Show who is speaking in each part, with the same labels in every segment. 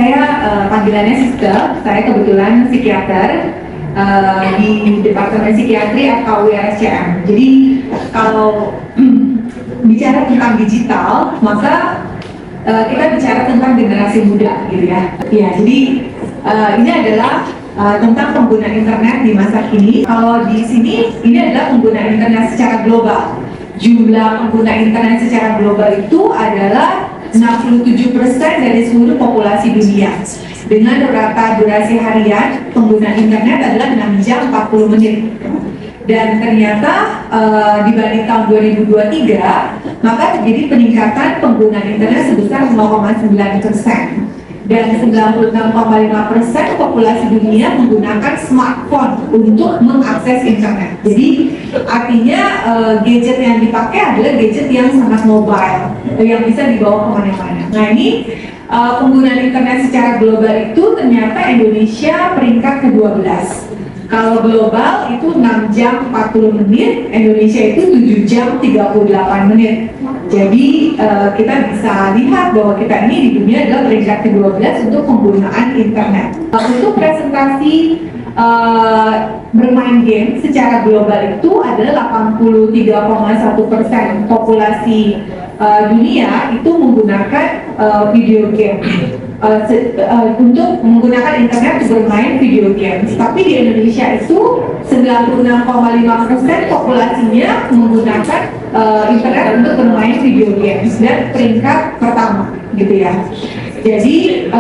Speaker 1: saya panggilannya sister, saya kebetulan psikiater di Departemen Psikiatri FKUI RSCM. Jadi kalau bicara tentang digital, maka kita bicara tentang generasi muda gitu ya. Ya, jadi ini adalah tentang pengguna internet di masa kini. Kalau di sini ini adalah pengguna internet secara global. Jumlah pengguna internet secara global itu adalah 67% dari seluruh populasi dunia. Dengan rata durasi harian pengguna internet adalah 6 jam 40 menit. Dan ternyata dibanding tahun 2023, maka terjadi peningkatan pengguna internet sebesar 0,9%. Dan 96,5% populasi dunia menggunakan smartphone untuk mengakses internet. Jadi artinya gadget yang dipakai adalah gadget yang sangat mobile, yang bisa dibawa kemana-mana. Nah ini penggunaan internet secara global itu ternyata Indonesia peringkat ke-12. Kalau global itu 6 jam 40 menit, Indonesia itu 7 jam 38 menit. Jadi kita bisa lihat bahwa kita ini di dunia adalah peringkat ke-12 untuk penggunaan internet. Untuk presentasi bermain game secara global itu adalah 83,1% populasi dunia itu menggunakan video game. Untuk menggunakan internet untuk bermain video games. Tapi di Indonesia itu 96,5% populasinya menggunakan internet untuk bermain video games dan peringkat pertama gitu ya. Jadi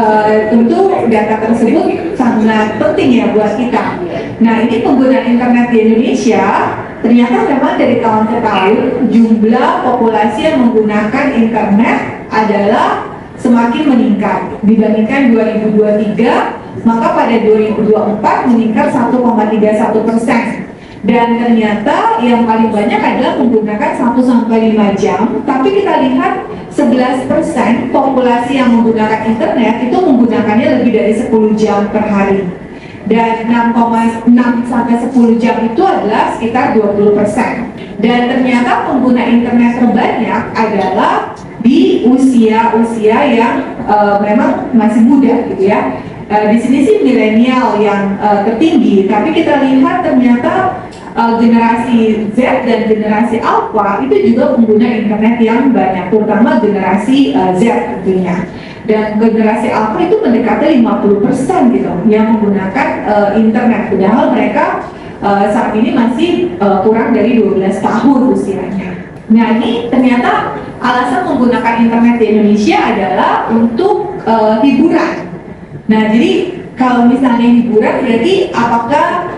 Speaker 1: tentu data tersebut sangat penting ya buat kita. Nah ini penggunaan internet di Indonesia ternyata memang dari tahun ke tahun jumlah populasi yang menggunakan internet adalah semakin meningkat. Dibandingkan 2023, maka pada 2024 meningkat 1,31%. Dan ternyata yang paling banyak adalah menggunakan 1-5 jam. Tapi kita lihat 11% populasi yang menggunakan internet itu menggunakannya lebih dari 10 jam per hari. Dan 6-10 jam itu adalah sekitar 20%. Dan ternyata pengguna internet terbanyak adalah di usia yang memang masih muda gitu ya. Di sini sih milenial yang tertinggi, tapi kita lihat ternyata generasi Z dan generasi Alpha itu juga pengguna internet yang banyak, terutama generasi Z tentunya. Dan generasi Alpha itu mendekati 50% gitu yang menggunakan internet, padahal mereka saat ini masih kurang dari 12 tahun usianya. Nah ini ternyata alasan menggunakan internet di Indonesia adalah untuk hiburan. Nah jadi kalau misalnya hiburan berarti apakah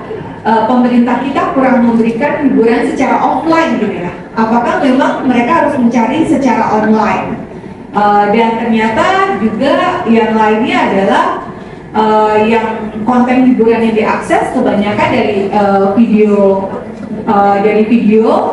Speaker 1: pemerintah kita kurang memberikan hiburan secara offline gitu ya? Apakah memang mereka harus mencari secara online? Dan ternyata juga yang lainnya adalah yang konten hiburan yang diakses kebanyakan dari video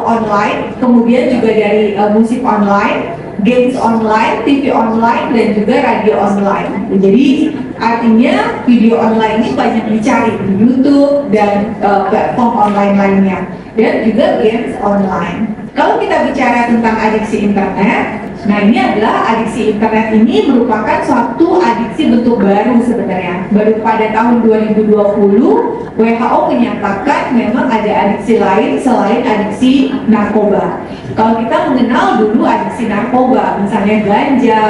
Speaker 1: online, kemudian juga dari musik online, games online, TV online, dan juga radio online. Jadi artinya video online ini banyak dicari di YouTube dan platform online lainnya, dan juga games online. Kalau kita bicara tentang adiksi internet, nah ini adalah adiksi internet ini merupakan suatu adiksi bentuk baru sebenarnya. Baru pada tahun 2020 WHO menyatakan memang ada adiksi lain selain adiksi narkoba. Kalau kita mengenal dulu adiksi narkoba, misalnya ganja,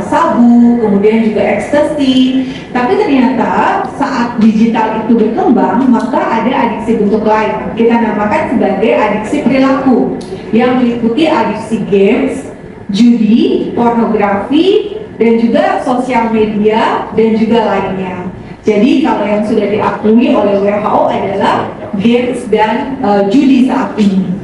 Speaker 1: sabu, kemudian juga ekstasi. Tapi ternyata saat digital itu berkembang, maka ada adiksi bentuk lain. Kita namakan sebagai adiksi perilaku yang meliputi adiksi games, judi, pornografi, dan juga sosial media, dan juga lainnya. Jadi kalau yang sudah diakui oleh WHO adalah games dan judi saat ini.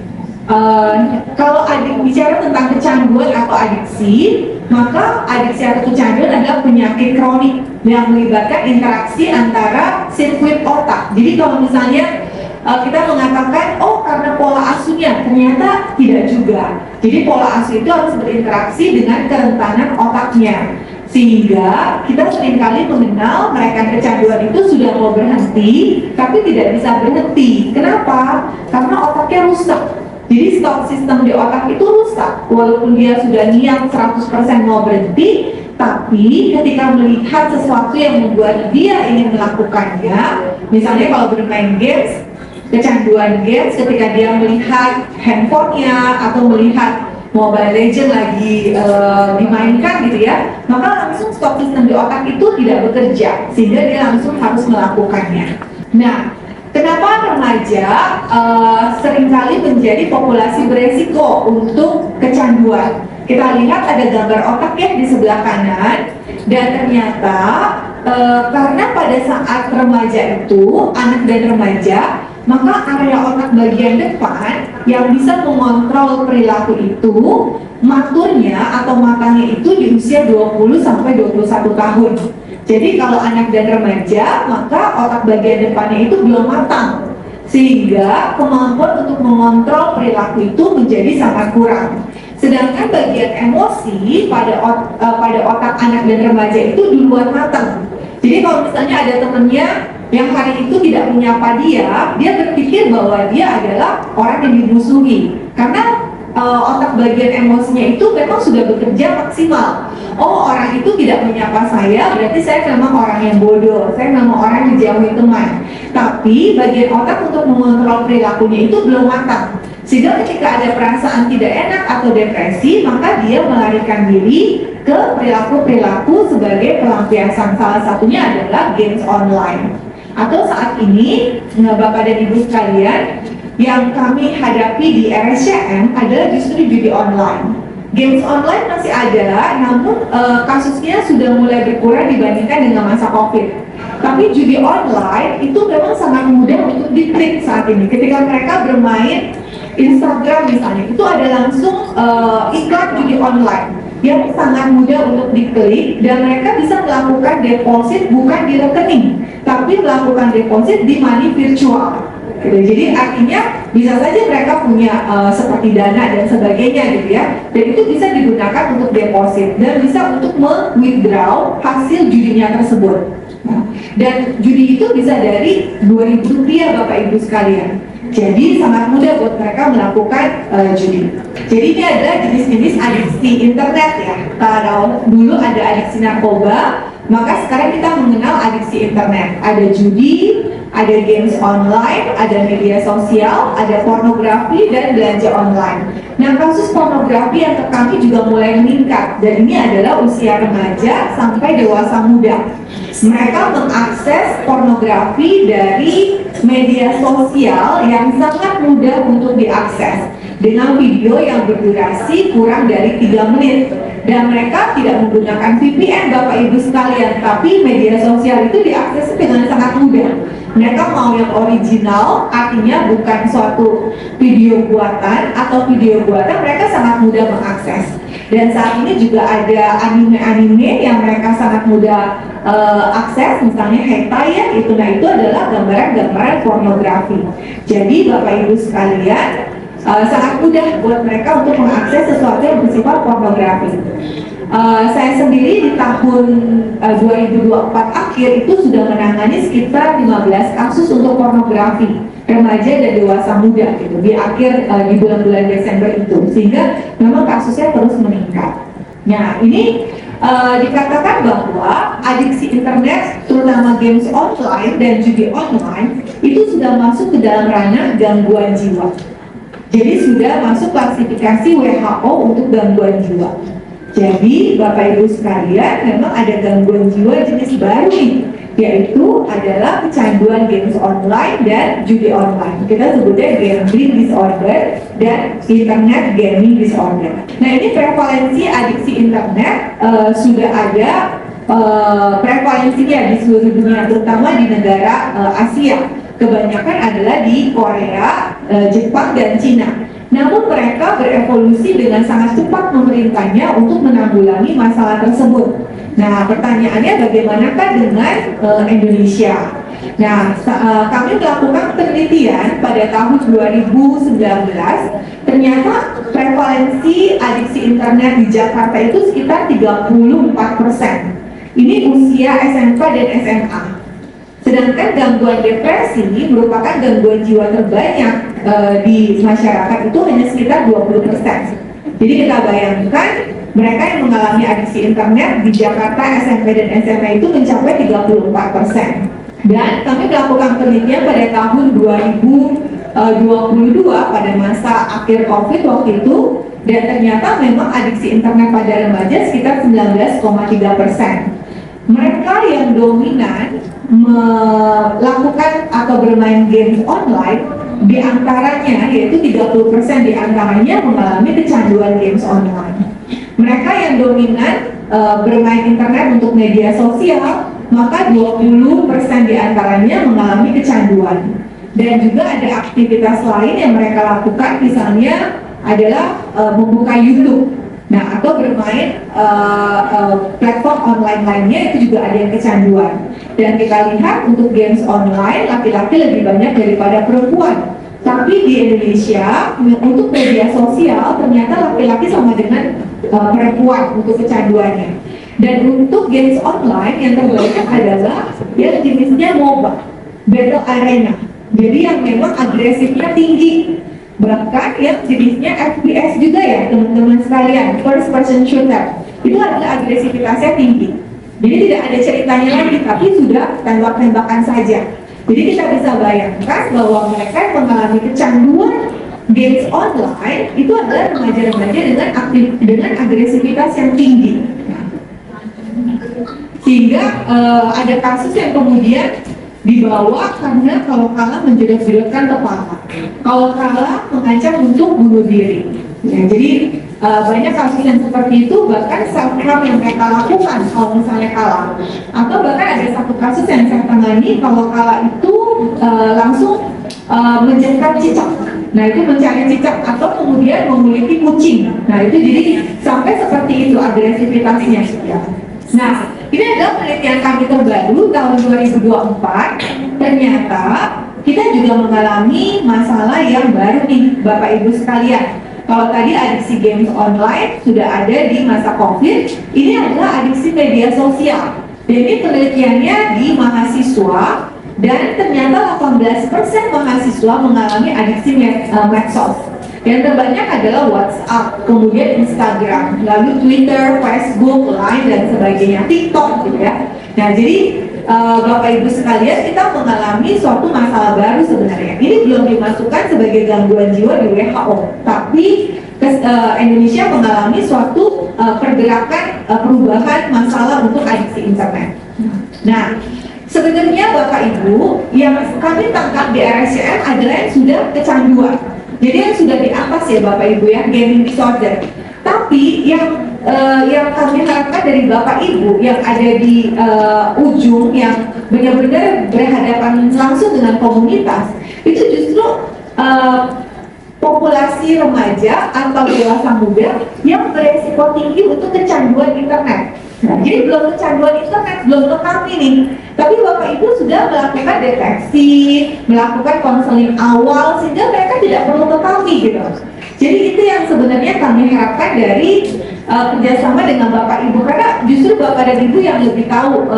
Speaker 1: Kalau bicara tentang kecanduan atau adiksi, maka adiksi atau kecanduan adalah penyakit kronik yang melibatkan interaksi antara sirkuit otak. Jadi kalau misalnya kita mengatakan, oh karena pola asuhnya, ternyata tidak juga. Jadi pola asuh itu harus berinteraksi dengan kerentanan otaknya. Sehingga kita seringkali mengenal mereka kecanduan itu sudah mau berhenti, tapi tidak bisa berhenti. Kenapa? Karena otaknya rusak. Jadi stok sistem di otak itu rusak. Walaupun dia sudah niat 100% mau berhenti, tapi ketika melihat sesuatu yang membuat dia ingin melakukannya, misalnya kalau bermain games, kecanduan games, ketika dia melihat handphonenya atau melihat Mobile Legends lagi dimainkan gitu ya, maka langsung stok sistem di otak itu tidak bekerja, sehingga dia langsung harus melakukannya. Nah, kenapa remaja seringkali menjadi populasi beresiko untuk kecanduan? Kita lihat ada gambar otak ya di sebelah kanan, dan ternyata karena pada saat remaja itu, anak dan remaja, maka area otak bagian depan yang bisa mengontrol perilaku itu maturnya atau matangnya itu di usia 20 sampai 21 tahun. Jadi kalau anak dan remaja, maka otak bagian depannya itu belum matang, sehingga kemampuan untuk mengontrol perilaku itu menjadi sangat kurang. Sedangkan bagian emosi pada otak anak dan remaja itu duluan matang. Jadi kalau misalnya ada temennya yang hari itu tidak menyapa dia berpikir bahwa dia adalah orang yang dimusuhi, karena otak bagian emosinya itu memang sudah bekerja maksimal. Oh, orang itu tidak menyapa saya, berarti saya memang orang yang bodoh, saya memang orang yang dijauhi teman. Tapi bagian otak untuk mengontrol perilakunya itu belum matang, sehingga ketika ada perasaan tidak enak atau depresi, maka dia melarikan diri ke perilaku-perilaku sebagai pelampiasan. Salah satunya adalah games online. Atau saat ini, Bapak dan Ibu sekalian, yang kami hadapi di RSCM adalah justru judi online. Games online masih ada, namun kasusnya sudah mulai berkurang dibandingkan dengan masa COVID. Tapi judi online itu memang sangat mudah untuk diklik saat ini. Ketika mereka bermain Instagram misalnya, itu ada langsung iklan judi online yang sangat mudah untuk diklik, dan mereka bisa melakukan deposit bukan di rekening, tapi melakukan deposit di money virtual. Gitu. Jadi artinya bisa saja mereka punya seperti dana dan sebagainya gitu ya, dan itu bisa digunakan untuk deposit dan bisa untuk withdraw hasil judinya tersebut. Nah, dan judi itu bisa dari Rp2.000 Bapak Ibu sekalian. Jadi sangat mudah buat mereka melakukan judi. Jadi ini adalah jenis-jenis adiksi internet ya. Kalau dulu ada adiksi narkoba, maka sekarang kita mengenal adiksi internet. Ada judi, ada games online, ada media sosial, ada pornografi, dan belanja online. Nah, kasus pornografi yang ke kami juga mulai meningkat, dan ini adalah usia remaja sampai dewasa muda. Mereka mengakses pornografi dari media sosial yang sangat mudah untuk diakses, dengan video yang berdurasi kurang dari 3 menit. Dan mereka tidak menggunakan VPN Bapak Ibu sekalian, tapi media sosial itu diakses dengan sangat mudah. Mereka mau yang original, artinya bukan suatu video buatan atau video buatan, mereka sangat mudah mengakses. Dan saat ini juga ada anime-anime yang mereka sangat mudah akses, misalnya hentai ya, itu adalah gambaran-gambaran pornografi. Jadi Bapak Ibu sekalian, sangat mudah buat mereka untuk mengakses sesuatu yang bersifat pornografi. Saya sendiri di tahun 2024 akhir itu sudah menangani sekitar 15 kasus untuk pornografi remaja dan dewasa muda gitu di akhir di bulan-bulan Desember itu, sehingga memang kasusnya terus meningkat. Nah, ini dikatakan bahwa adiksi internet, terutama games online dan judi online, itu sudah masuk ke dalam ranah gangguan jiwa. Jadi sudah masuk klasifikasi WHO untuk gangguan jiwa. Jadi Bapak Ibu sekalian, memang ada gangguan jiwa jenis baru nih, yaitu adalah kecanduan games online dan judi online. Kita sebutnya gambling disorder dan internet gaming disorder. Nah, ini prevalensi adiksi internet sudah ada prevalensinya di seluruh dunia, terutama di negara Asia. Kebanyakan adalah di Korea, Jepang, dan Cina. Namun mereka berevolusi dengan sangat cepat pemerintahnya untuk menanggulangi masalah tersebut. Nah, pertanyaannya bagaimanakah dengan Indonesia? Nah, kami melakukan penelitian pada tahun 2019. Ternyata prevalensi adiksi internet di Jakarta itu sekitar 34%. Ini usia SMK dan SMA. Sedangkan gangguan depresi merupakan gangguan jiwa terbanyak di masyarakat itu hanya sekitar 20%. Jadi kita bayangkan mereka yang mengalami adiksi internet di Jakarta, SMP dan SMA itu mencapai 34%. Dan kami melakukan penelitian pada tahun 2022 pada masa akhir COVID waktu itu, dan ternyata memang adiksi internet pada remaja sekitar 19,3%. Mereka yang dominan melakukan atau bermain games online, di antaranya yaitu 30% di antaranya mengalami kecanduan games online. Mereka yang dominan bermain internet untuk media sosial, maka 20% di antaranya mengalami kecanduan. Dan juga ada aktivitas lain yang mereka lakukan, misalnya adalah membuka YouTube. Nah, atau bermain platform online lainnya, itu juga ada yang kecanduan. Dan kita lihat untuk games online, laki-laki lebih banyak daripada perempuan. Tapi di Indonesia, untuk media sosial, ternyata laki-laki sama dengan perempuan untuk kecanduannya. Dan untuk games online, yang terbanyak adalah yang jenisnya MOBA, Battle Arena. Jadi yang memang agresifnya tinggi. Bahkan yang jenisnya FPS juga ya teman-teman sekalian, first person shooter, itu adalah agresivitasnya tinggi. Jadi tidak ada ceritanya lagi, tapi sudah tembak-tembakan saja. Jadi kita bisa bayangkan bahwa mereka yang mengalami kecanduan games online itu adalah remaja-remaja dengan agresivitas yang tinggi. Sehingga ada kasus yang kemudian dibawa karena kalau kalah menjedot-jedotkan kepala, kalau kalah mengancam untuk bunuh diri. Ya, jadi banyak kasus yang seperti itu, bahkan self-harm yang mereka lakukan kalau misalnya kalah. Atau bahkan ada satu kasus yang saya tangani, kalau kalah itu langsung menjengkam cicak. Nah, itu mencari cicak atau kemudian memiliki kucing. Nah, itu jadi sampai seperti itu agresivitasnya. Ya. Nah, ini adalah penelitian kami terbaru tahun 2024. Ternyata kita juga mengalami masalah yang baru nih, Bapak Ibu sekalian. Kalau tadi adiksi games online sudah ada di masa COVID, ini adalah adiksi media sosial. Jadi penelitiannya di mahasiswa, dan ternyata 18% mahasiswa mengalami adiksi medsos. Yang terbanyak adalah WhatsApp, kemudian Instagram, lalu Twitter, Facebook, Line, dan sebagainya, TikTok gitu ya. Nah, jadi Bapak Ibu sekalian, kita mengalami suatu masalah baru sebenarnya. Ini belum dimasukkan sebagai gangguan jiwa di WHO, tapi Indonesia mengalami suatu pergerakan perubahan masalah untuk adiksi internet. Nah, sebenarnya Bapak Ibu, yang kami tangkap di RSCM adalah yang sudah kecanduan. Jadi yang sudah di atas ya Bapak Ibu ya, gaming disorder. Tapi yang kami harapkan dari Bapak Ibu yang ada di ujung, yang benar-benar berhadapan langsung dengan komunitas, itu justru populasi remaja atau dewasa muda yang beresiko tinggi untuk kecanduan internet. Nah, jadi belum kecanduan internet, belum ke kami nih. Tapi Bapak Ibu sudah melakukan deteksi, melakukan konseling awal, sehingga mereka tidak perlu ke kami gitu. Jadi itu yang sebenarnya kami harapkan dari kerjasama dengan Bapak Ibu, karena justru Bapak dan Ibu yang lebih tahu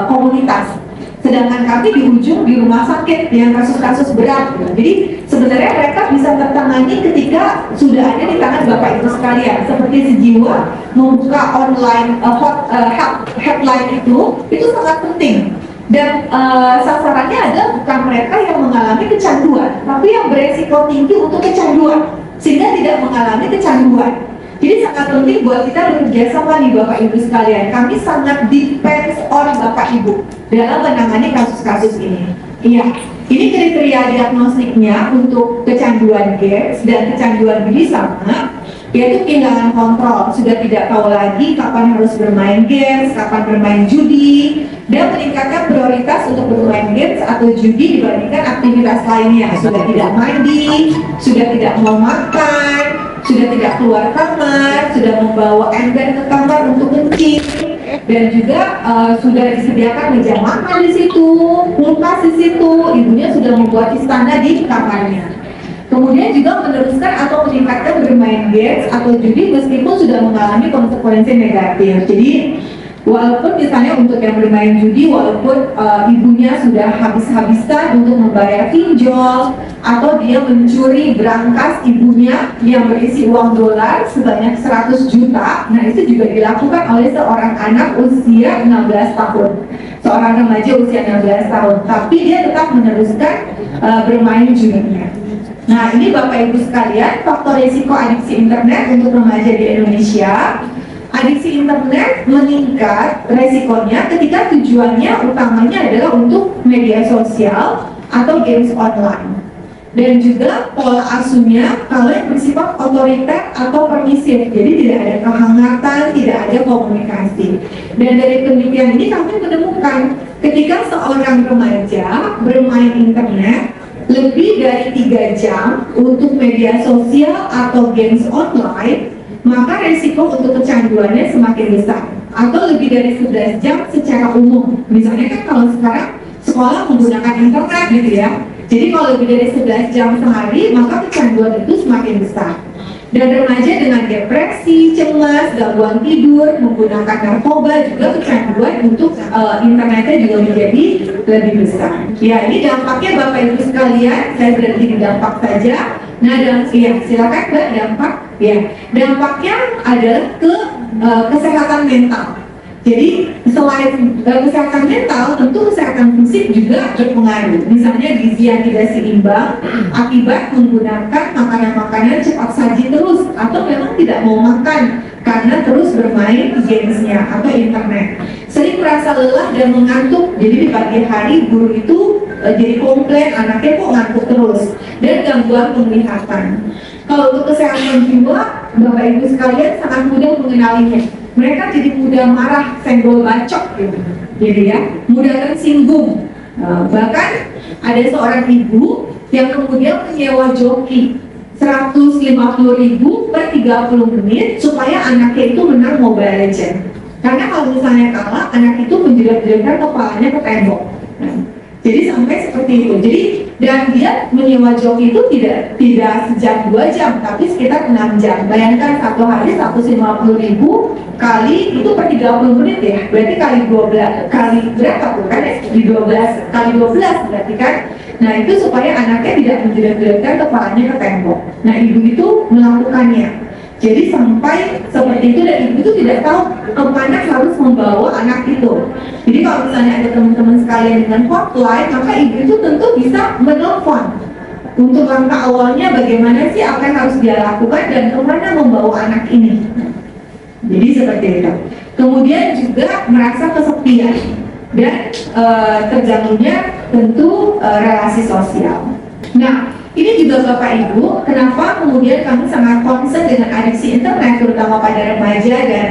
Speaker 1: komunitas. Sedangkan kami di ujung di rumah sakit yang kasus-kasus berat. Jadi sebenarnya mereka bisa tertangani ketika sudah ada di tangan Bapak Ibu sekalian. Seperti Sejiwa membuka online headline itu sangat penting. Dan sasarannya adalah bukan mereka yang mengalami kecanduan, tapi yang beresiko tinggi untuk kecanduan, sehingga tidak mengalami kecanduan. Jadi sangat penting buat kita bekerja sama nih Bapak Ibu sekalian. Kami sangat depends on Bapak Ibu dalam menangani kasus-kasus ini. Iya, ini kriteria diagnostiknya untuk kecanduan games dan kecanduan diri sama, yaitu kehilangan kontrol, sudah tidak tahu lagi kapan harus bermain games, kapan bermain judi, dan meningkatkan prioritas untuk bermain games atau judi dibandingkan aktivitas lainnya. Sudah tidak mandi, sudah tidak mau makan, sudah tidak keluar kamar, sudah membawa ember ke kamar untuk kencing, dan juga sudah disediakan meja makan di situ, kulkas di situ, ibunya sudah membuat istana di kamarnya. Kemudian juga meneruskan atau meningkatkan bermain games atau judi meskipun sudah mengalami konsekuensi negatif. Jadi Walaupun misalnya untuk yang bermain judi, walaupun ibunya sudah habis-habisan untuk membayar pinjol, atau dia mencuri berangkas ibunya yang berisi uang dolar sebanyak 100 juta, nah itu juga dilakukan oleh seorang anak usia 16 tahun, seorang remaja usia 16 tahun, tapi dia tetap meneruskan bermain judinya. Nah, ini Bapak Ibu sekalian, faktor risiko adiksi internet untuk remaja di Indonesia. Adiksi internet meningkat resikonya ketika tujuannya utamanya adalah untuk media sosial atau games online. Dan juga pola asuhnya kalau yang bersifat otoriter atau permisif, jadi tidak ada kehangatan, tidak ada komunikasi. Dan dari penelitian ini kami menemukan ketika seorang remaja bermain internet lebih dari 3 jam untuk media sosial atau games online, maka resiko untuk kecanduannya semakin besar. Atau lebih dari 11 jam secara umum. Misalnya kan kalau sekarang sekolah menggunakan internet gitu ya. Jadi kalau lebih dari 11 jam sehari, maka kecanduan itu semakin besar. Dan remaja dengan depresi, cemas, gangguan tidur, menggunakan narkoba, juga kecanduan untuk internetnya juga menjadi lebih besar. Ya, ini dampaknya Bapak Ibu sekalian, saya berhenti di dampak saja. Nah, silakan Mbak, dampak. Ya, dampaknya adalah ke kesehatan mental. Jadi selain kesehatan mental, tentu kesehatan fisik juga berpengaruh. Misalnya gizi yang tidak seimbang akibat menggunakan makanan-makanan cepat saji terus, atau memang tidak mau makan karena terus bermain gamesnya atau internet. Sering merasa lelah dan mengantuk. Jadi di pagi hari guru itu jadi komplain anaknya kok ngantuk terus, dan gangguan penglihatan. Kalau untuk kesehatan jiwa, Bapak Ibu sekalian sangat mudah mengenalinya. Mereka jadi mudah marah, senggol bacok gitu. Jadi ya, mudah tersinggung. Bahkan ada seorang ibu yang kemudian menyewa joki 150.000 per 30 menit supaya anaknya itu menang Mobile Legends. Karena kalau misalnya kalah, anak itu menjerat-jeratkan kepalanya ke tembok. Jadi sampai seperti itu. Jadi dan dia menyewa joki itu tidak sejam 2 jam, tapi sekitar 6 jam. Bayangkan satu hari 150.000 kali itu per 30 menit ya. Berarti kali 12 kali berapa tuh kan ya? Di 12 kali 12 berarti kan. Nah, itu supaya anaknya tidak menjerat-jeratkan kepalanya ke tembok. Nah, ibu itu melakukannya. Jadi sampai seperti itu, dan ibu itu tidak tahu kemana harus membawa anak itu. Jadi kalau misalnya ada teman-teman sekalian dengan hotline, maka ibu itu tentu bisa menelpon untuk langkah awalnya bagaimana sih apa yang harus dia lakukan dan kemana membawa anak ini. Jadi seperti itu. Kemudian juga merasa kesepian dan terganggunya tentu relasi sosial. Nah, ini juga Bapak Ibu, kenapa kemudian kami sangat concern dengan adiksi internet, terutama pada remaja dan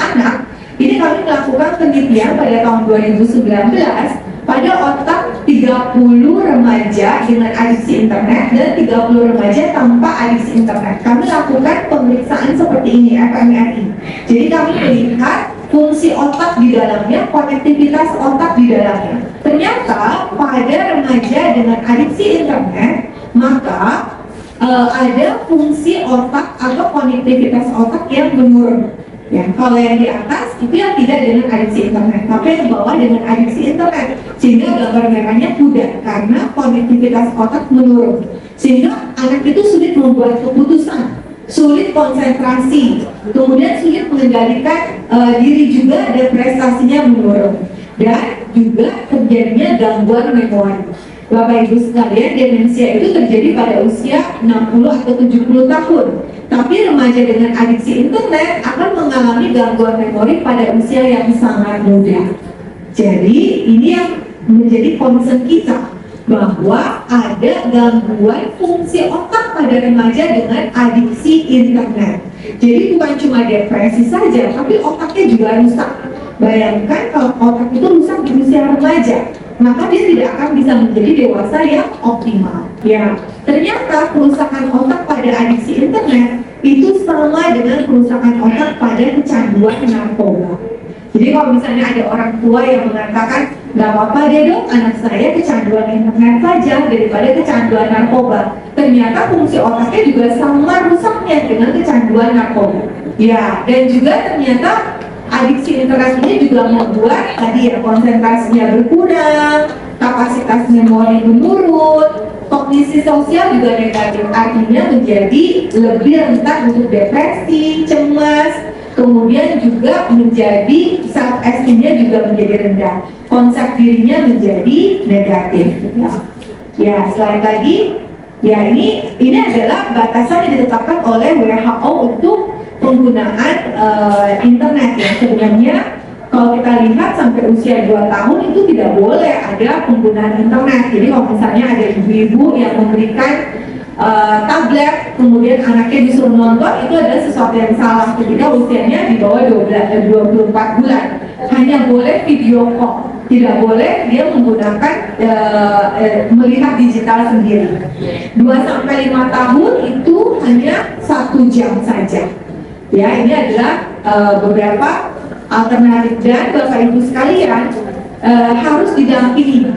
Speaker 1: anak. Ini kami melakukan penelitian pada tahun 2019 pada otak 30 remaja dengan adiksi internet dan 30 remaja tanpa adiksi internet. Kami lakukan pemeriksaan seperti ini, fMRI. Jadi kami melihat fungsi otak di dalamnya, konektivitas otak di dalamnya. Ternyata pada remaja dengan adiksi internet, maka ada fungsi otak atau konektivitas otak yang menurun. Ya, kalau yang di atas itu yang tidak dengan adiksi internet, tapi yang bawah dengan adiksi internet, sehingga gambar merahnya pudar karena konektivitas otak menurun, sehingga anak itu sulit membuat keputusan, sulit konsentrasi, kemudian sulit mengendalikan diri juga, dan prestasinya menurun, dan juga terjadinya gangguan memori. Bapak Ibu sekalian, demensia itu terjadi pada usia 60 atau 70 tahun. Tapi remaja dengan adiksi internet akan mengalami gangguan memori pada usia yang sangat muda. Jadi ini yang menjadi concern kita, bahwa ada gangguan fungsi otak pada remaja dengan adiksi internet. Jadi bukan cuma depresi saja, tapi otaknya juga rusak. Bayangkan kalau otak itu rusak di usia remaja, maka dia tidak akan bisa menjadi dewasa yang optimal. Ya, ternyata kerusakan otak pada adiksi internet itu sama dengan kerusakan otak pada kecanduan narkoba. Jadi kalau misalnya ada orang tua yang mengatakan, nggak apa-apa deh dok, anak saya kecanduan internet saja daripada kecanduan narkoba. Ternyata fungsi otaknya juga sama rusaknya dengan kecanduan narkoba. Ya, dan juga ternyata adiksi internet ini juga membuat tadi ya konsentrasinya berkurang, kapasitas memori menurun, kognisi sosial juga negatif, artinya menjadi lebih rentan untuk depresi, cemas, kemudian juga menjadi self esteemnya juga menjadi rendah, konsep dirinya menjadi negatif. Ya, selain tadi, ya ini adalah batasan yang ditetapkan oleh WHO untuk penggunaan internet ya. Sebenarnya kalau kita lihat sampai usia 2 tahun itu tidak boleh ada penggunaan internet. Jadi kalau misalnya ada ibu-ibu yang memberikan tablet, kemudian anaknya disuruh nonton, itu adalah sesuatu yang salah ketika usianya di bawah 24 bulan. Hanya boleh video call, tidak boleh dia menggunakan melihat digital sendiri. 2-5 tahun itu hanya 1 jam saja. Ya, ini adalah beberapa alternatif, dan Bapak Ibu sekalian harus didampingi.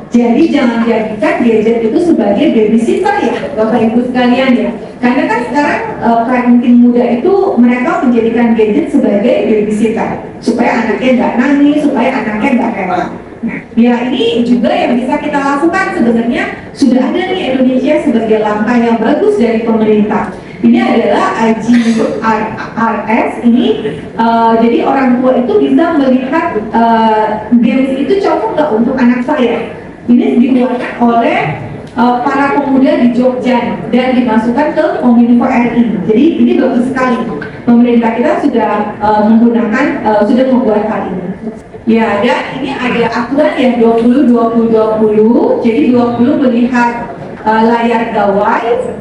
Speaker 1: Jadi jangan jadikan gadget itu sebagai babysitter ya Bapak Ibu sekalian ya. Karena kan sekarang parenting muda itu mereka menjadikan gadget sebagai babysitter supaya anaknya nggak nangis, supaya anaknya nggak rewel. Nah, ya ini juga yang bisa kita lakukan. Sebenarnya sudah ada nih Indonesia sebagai langkah yang bagus dari pemerintah. Ini adalah IGRS ini, jadi orang tua itu bisa melihat games itu cocok nggak untuk anak saya. Ini dikeluarkan oleh para pemuda di Jogja dan dimasukkan ke Kominfo RI. Jadi ini bagus sekali. Pemerintah kita sudah menggunakan, sudah membuat hal ini. Ya, dan ini ada aturan ya 20-20-20. Jadi 20 melihat layar gawai,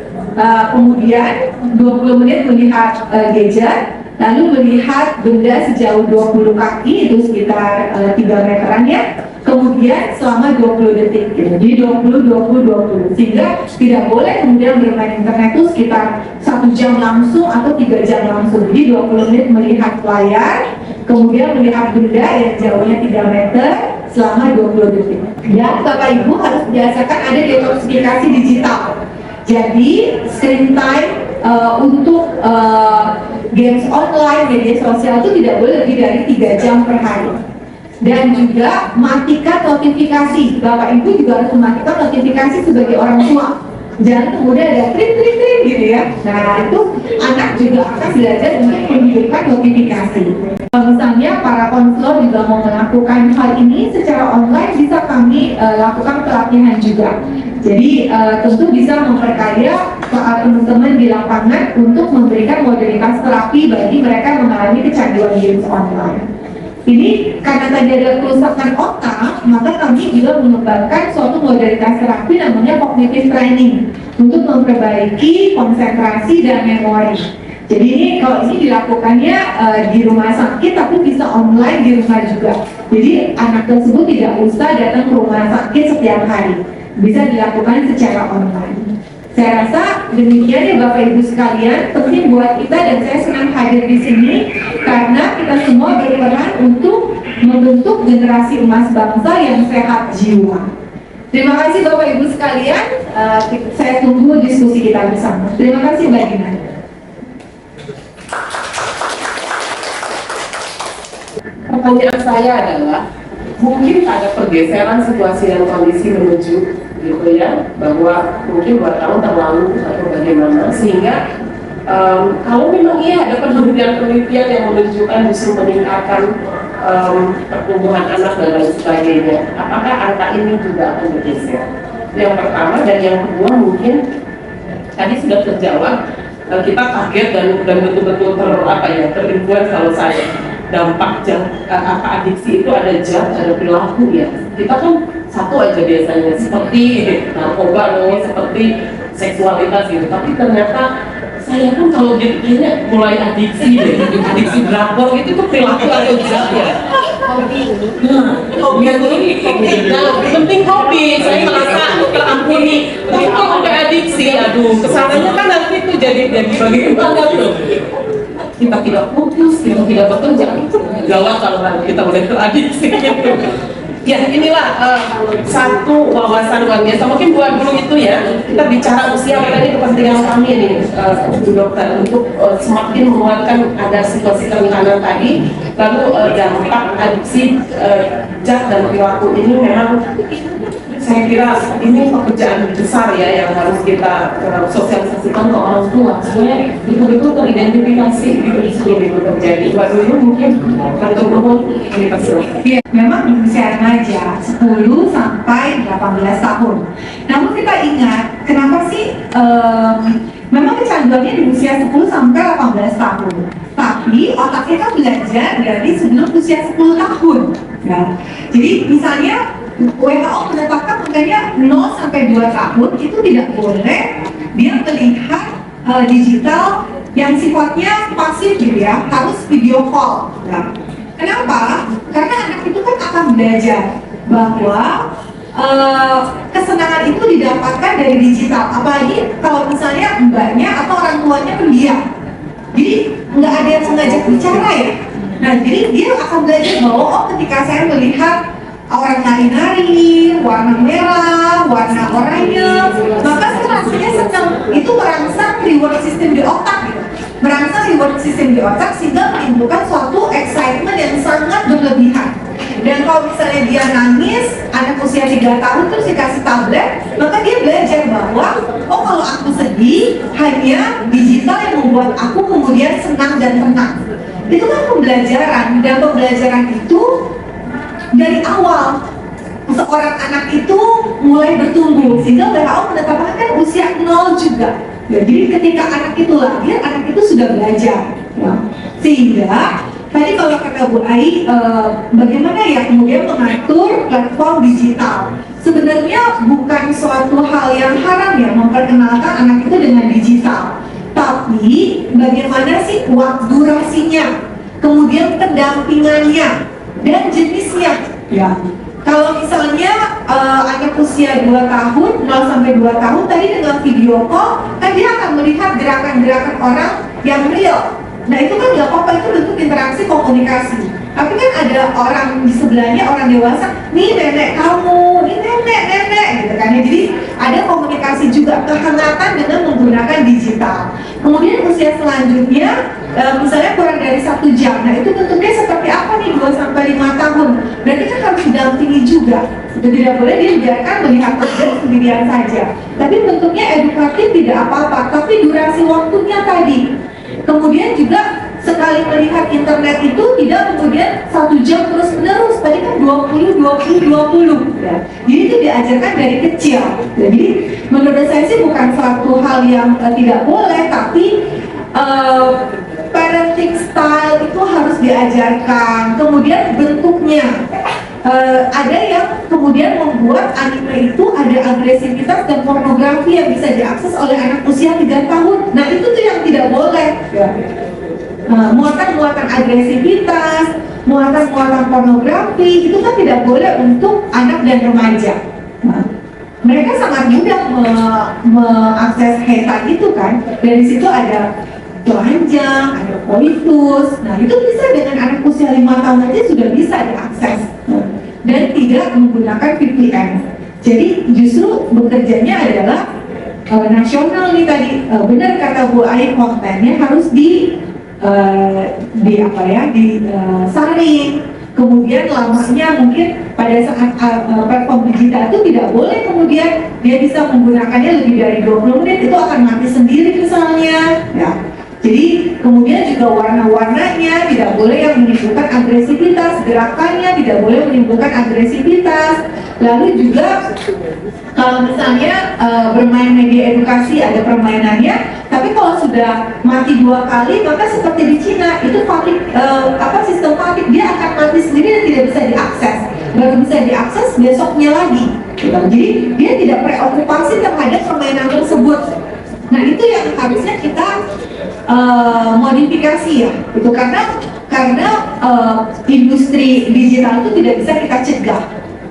Speaker 1: kemudian 20 menit melihat gadget, lalu melihat benda sejauh 20 kaki itu sekitar 3 meteran ya. Kemudian selama 20 detik gitu. Jadi 20-20-20 sehingga tidak boleh kemudian bermain internet itu sekitar 1 jam langsung atau 3 jam langsung. Jadi 20 menit melihat layar, kemudian melihat benda yang jauhnya 3 meter selama 20 detik. Ya, Bapak Ibu harus biasakan ada detoksifikasi digital. Jadi screen time untuk games online, media sosial itu tidak boleh lebih dari 3 jam per hari. Dan juga matikan notifikasi. Bapak Ibu juga harus mematikan notifikasi sebagai orang tua. Jangan kemudian ada tring gitu ya. Nah itu anak juga akan belajar untuk menghidupkan notifikasi. Misalnya para konselor juga mau melakukan hal ini secara online, bisa kami lakukan pelatihan juga. Jadi tentu bisa memperkaya teman-teman di lapangan untuk memberikan modalitas terapi bagi mereka yang mengalami kecanduan games online. Ini karena tadi ada kerusakan otak, maka kami juga mengembangkan suatu modalitas terapi namanya cognitive training untuk memperbaiki konsentrasi dan memori. Jadi ini kalau ini dilakukannya di rumah sakit, tapi bisa online di rumah juga. Jadi anak tersebut tidak usah datang ke rumah sakit setiap hari, bisa dilakukan secara online. Saya rasa demikian ya Bapak Ibu sekalian, penting buat kita, dan saya senang hadir di sini karena kita semua berperan untuk membentuk generasi emas bangsa yang sehat jiwa. Terima kasih Bapak Ibu sekalian, saya tunggu diskusi kita bersama. Terima kasih Mbak Dina.
Speaker 2: Pertanyaan saya adalah, mungkin ada pergeseran situasi dan kondisi menuju gitu ya, bahwa mungkin 2 tahun terlalu atau bagaimana, sehingga kalau memang iya ada penelitian yang menunjukkan justru meningkatkan pertumbuhan anak dan lain sebagainya, apakah angka ini juga akan bergeser? Yang pertama. Dan yang kedua, mungkin tadi sudah terjawab, kita kaget dan betul-betul terinfluence kalau saya dampak adiksi itu ada zat, ada perilaku ya. Kita kan satu aja biasanya, seperti narkoba, seperti seksualitas gitu. Tapi ternyata saya pun kalau kayaknya mulai adiksi deh, adiksi drakor itu tuh perilaku atau zat ya. Hobi itu penting hobi. Saya merasa terampuni. Tapi kok sampai adiksi, aduh, kesannya kan nanti itu jadi bagaimana tuh? Kita tidak fokus, kita tidak bekerja, gawat kalau kita boleh teradiksi gitu. Ya, inilah satu wawasan luar biasa. Mungkin buat dulu itu ya, kita bicara usia, karena ini kepentingan kami nih, Bu Dokter, untuk semakin menguatkan agar situasi kerentanan tadi, lalu dampak adiksi zat dan perilaku ini memang saya kira ini pekerjaan besar ya yang harus kita sosialisasikan ke orang tua supaya betul-betul teridentifikasi sebelum itu terjadi. Mbak dulu mungkin untuk umum ini persilakan.
Speaker 1: Iya, memang di usia remaja 10 sampai 18 tahun. Namun kita ingat, kenapa sih memang kecanduannya di usia 10 sampai 18 tahun. Tapi otaknya kan belajar dari sebelum usia 10 tahun. Ya. Jadi misalnya WHO menetapkan makanya 0 sampai 2 tahun itu tidak boleh dia melihat digital yang sifatnya pasif gitu ya, harus video call. Ya. Kenapa? Karena anak itu kan akan belajar bahwa kesenangan itu didapatkan dari digital, apalagi kalau misalnya mbaknya atau orang tuanya pendiam. Jadi nggak ada yang mengajak bicara ya. Nah, jadi dia akan belajar bahwa oh ketika saya melihat orang nari-nari, warna merah, warna oranye, maka saya rasanya senang. Itu merangsang reward system di otak gitu. Merangsang reward system di otak sehingga menimbulkan suatu excitement yang sangat berlebihan. Dan kalau misalnya dia nangis, anak usia 3 tahun terus dikasih tablet, maka dia belajar bahwa oh kalau aku sedih, hanya digital yang membuat aku kemudian senang dan tenang. Itu kan pembelajaran, dan pembelajaran itu dari awal seorang anak itu mulai bertumbuh, sehingga WHO menetapkan kan usia 0 juga. Ya, jadi ketika anak itu lahir, anak itu sudah belajar. Ya. Sehingga tadi kalau kata Bu Ai, bagaimana ya kemudian mengatur platform digital? Sebenarnya bukan suatu hal yang haram ya memperkenalkan anak itu dengan digital. Tapi bagaimana sih waktu durasinya, kemudian pendampingannya, dan jenisnya. Ya. Kalau misalnya anak usia 2 tahun, 0 sampai 2 tahun, tadi dengan video call, kan dia akan melihat gerakan-gerakan orang yang real. Nah itu kan nggak apa-apa, itu bentuk interaksi komunikasi. Tapi kan ada orang di sebelahnya, orang dewasa, nih nenek kamu, nih nenek, gitu kan ya. Jadi ada komunikasi juga, kehangatan dengan menggunakan digital. Kemudian usia selanjutnya, misalnya kurang dari 1 jam, nah itu bentuknya seperti apa nih 2 sampai 5 tahun. Berarti kan harus didampingi juga. Itu tidak boleh dibiarkan melihat tablet sendirian saja. Tapi bentuknya edukatif tidak apa-apa, tapi durasi waktunya tadi. Kemudian juga sekali melihat internet itu tidak kemudian 1 jam terus menerus, tadi kan 20. Ya. Jadi itu diajarkan dari kecil. Jadi menurut saya sih bukan suatu hal yang tidak boleh, tapi parenting style itu harus diajarkan. Kemudian bentuknya, ada yang kemudian membuat anime itu ada agresivitas dan pornografi yang bisa diakses oleh anak usia 3 tahun. Nah itu tuh yang tidak boleh. Ya. Muatan-muatan agresivitas, muatan-muatan pornografi itu kan tidak boleh untuk anak dan remaja. Nah, mereka sangat mudah mengakses hentai itu kan. Dari situ ada telanjang, ada coitus. Nah itu bisa dengan anak usia 5 tahun aja sudah bisa diakses. Dan tidak menggunakan VPN. Jadi justru bekerjanya adalah nasional nih tadi. Benar kata Bu Ai, kontennya harus disaring. Kemudian lamanya mungkin pada saat platform digital itu tidak boleh kemudian dia bisa menggunakannya lebih dari 20 menit, itu akan mati sendiri misalnya. Ya. Jadi kemudian juga warna-warnanya tidak boleh yang menimbulkan agresivitas, gerakannya tidak boleh menimbulkan agresivitas. Lalu juga kalau misalnya bermain media edukasi ada permainannya, tapi kalau sudah mati 2 kali maka seperti di Cina itu sistem fatigue, dia akan mati sendiri dan tidak bisa diakses. Baru bisa diakses besoknya lagi. Jadi dia tidak preokupasi terhadap permainan tersebut. Nah itu yang harusnya kita modifikasi ya, itu karena industri digital itu tidak bisa kita cegah,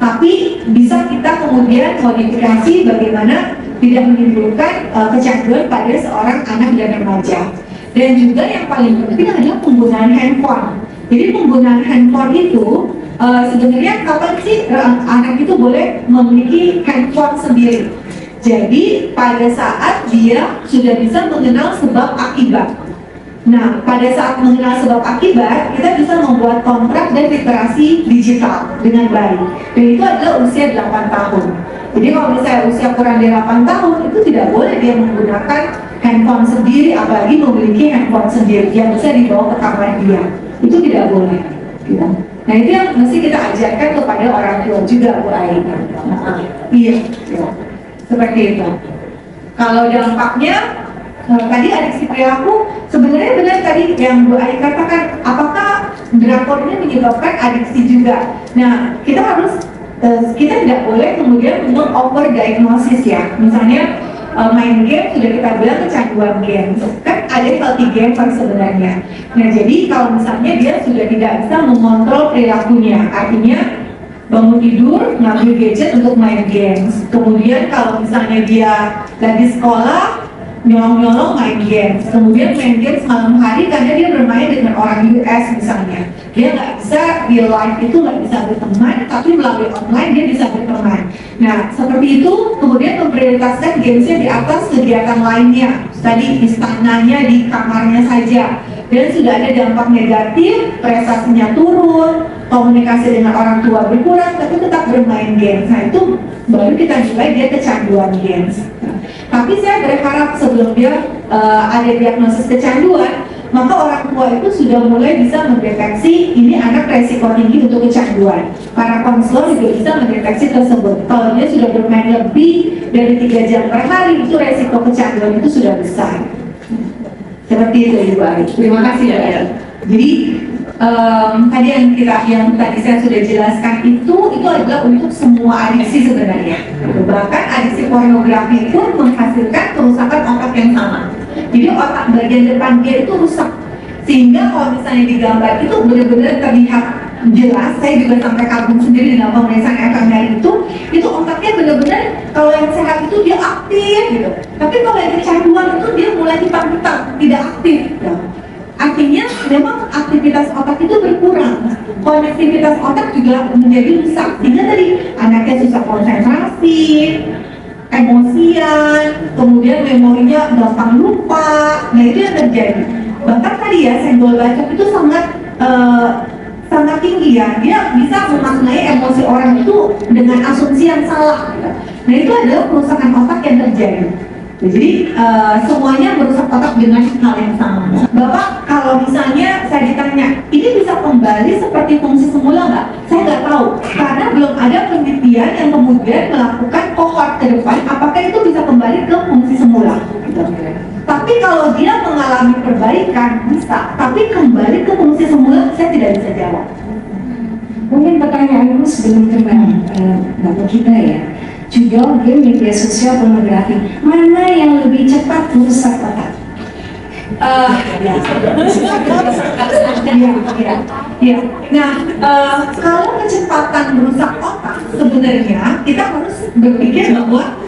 Speaker 1: tapi bisa kita kemudian modifikasi bagaimana tidak menimbulkan kecanduan pada seorang anak dan remaja. Dan juga yang paling penting adalah penggunaan handphone. Jadi penggunaan handphone itu sebenarnya kapan sih anak itu boleh memiliki handphone sendiri? Jadi pada saat dia sudah bisa mengenal sebab akibat. Nah, pada saat mengenal sebab akibat, kita bisa membuat kontrak dan literasi digital dengan baik. Dan itu adalah usia 8 tahun. Jadi kalau misalnya usia kurang dari 8 tahun, itu tidak boleh dia menggunakan handphone sendiri, apalagi memiliki handphone sendiri yang bisa dibawa ke kamar dia. Itu tidak boleh. Gitu. Nah, itu yang mesti kita ajarkan kepada orang tua juga, Bu Ai. Iya. Seperti itu. Kalau dampaknya, tadi adiksi perilaku, sebenarnya benar tadi yang Bu Ai katakan, apakah drakor ini menyebabkan adiksi juga? Nah, kita tidak boleh kemudian over-diagnosis ya. Misalnya main game sudah kita bilang kecanduan game, kan ada healthy gamer sebenarnya. Nah, jadi kalau misalnya dia sudah tidak bisa mengontrol perilakunya, artinya bangun tidur ngambil gadget untuk main games. Kemudian kalau misalnya dia lagi sekolah nyolong-nyolong main games, kemudian main games malam hari karena dia bermain dengan orang US misalnya. Dia nggak bisa real life itu nggak bisa berteman, tapi melalui online dia bisa berteman. Nah, seperti itu kemudian memprioritaskan gamesnya di atas kegiatan lainnya. Tadi istananya di kamarnya saja, dan sudah ada dampak negatif, prestasinya turun, komunikasi dengan orang tua berkurang, tapi tetap bermain games. Nah, itu baru kita nilai dia kecanduan games. Tapi saya berharap sebelum dia ada diagnosis kecanduan, maka orang tua itu sudah mulai bisa mendeteksi ini anak resiko tinggi untuk kecanduan. Para konselor juga bisa mendeteksi tersebut. Kalau dia sudah bermain lebih dari 3 jam per hari, itu resiko kecanduan itu sudah besar. Seperti itu, Ibu Ari. Terima kasih ya. Jadi tadi yang tadi saya sudah jelaskan itu adalah untuk semua adiksi sebenarnya. Bahkan adiksi pornografi pun menghasilkan kerusakan otak yang sama. Jadi otak bagian depan dia itu rusak, sehingga kalau misalnya digambar itu benar-benar terlihat jelas. Saya juga sampai kagum sendiri dalam pemeriksaan fMRI itu otaknya benar-benar, kalau yang sehat itu dia aktif gitu. Tapi kalau yang kecanduan itu dia mulai hitam-hitam, tidak aktif gitu. Artinya memang aktivitas otak itu berkurang, konektivitas otak juga menjadi rusak, sehingga tadi anaknya susah konsentrasi, emosian, kemudian memorinya gampang lupa. Nah, itu yang terjadi. Bahkan tadi ya, senggol bacok itu sangat tinggi ya, dia bisa memaknai emosi orang itu dengan asumsi yang salah. Nah, itu adalah kerusakan otak yang terjadi. Jadi semuanya merusak otak dengan hal yang sama. Bapak, kalau misalnya saya ditanya, ini bisa kembali seperti fungsi semula nggak? Saya nggak tahu, karena belum ada penelitian yang kemudian melakukan kohort ke depan, apakah itu bisa kembali ke fungsi semula. Tapi kalau dia mengalami perbaikan, bisa. Tapi kembali ke fungsi semula, saya tidak bisa jawab.
Speaker 3: Mungkin pertanyaanku sebelum kembali Bapak kita ya, juga game, media sosial, pornografi, mana yang lebih cepat merusak otak?
Speaker 1: Ya. Nah, kalau kecepatan merusak otak, sebenarnya kita harus berpikir bahwa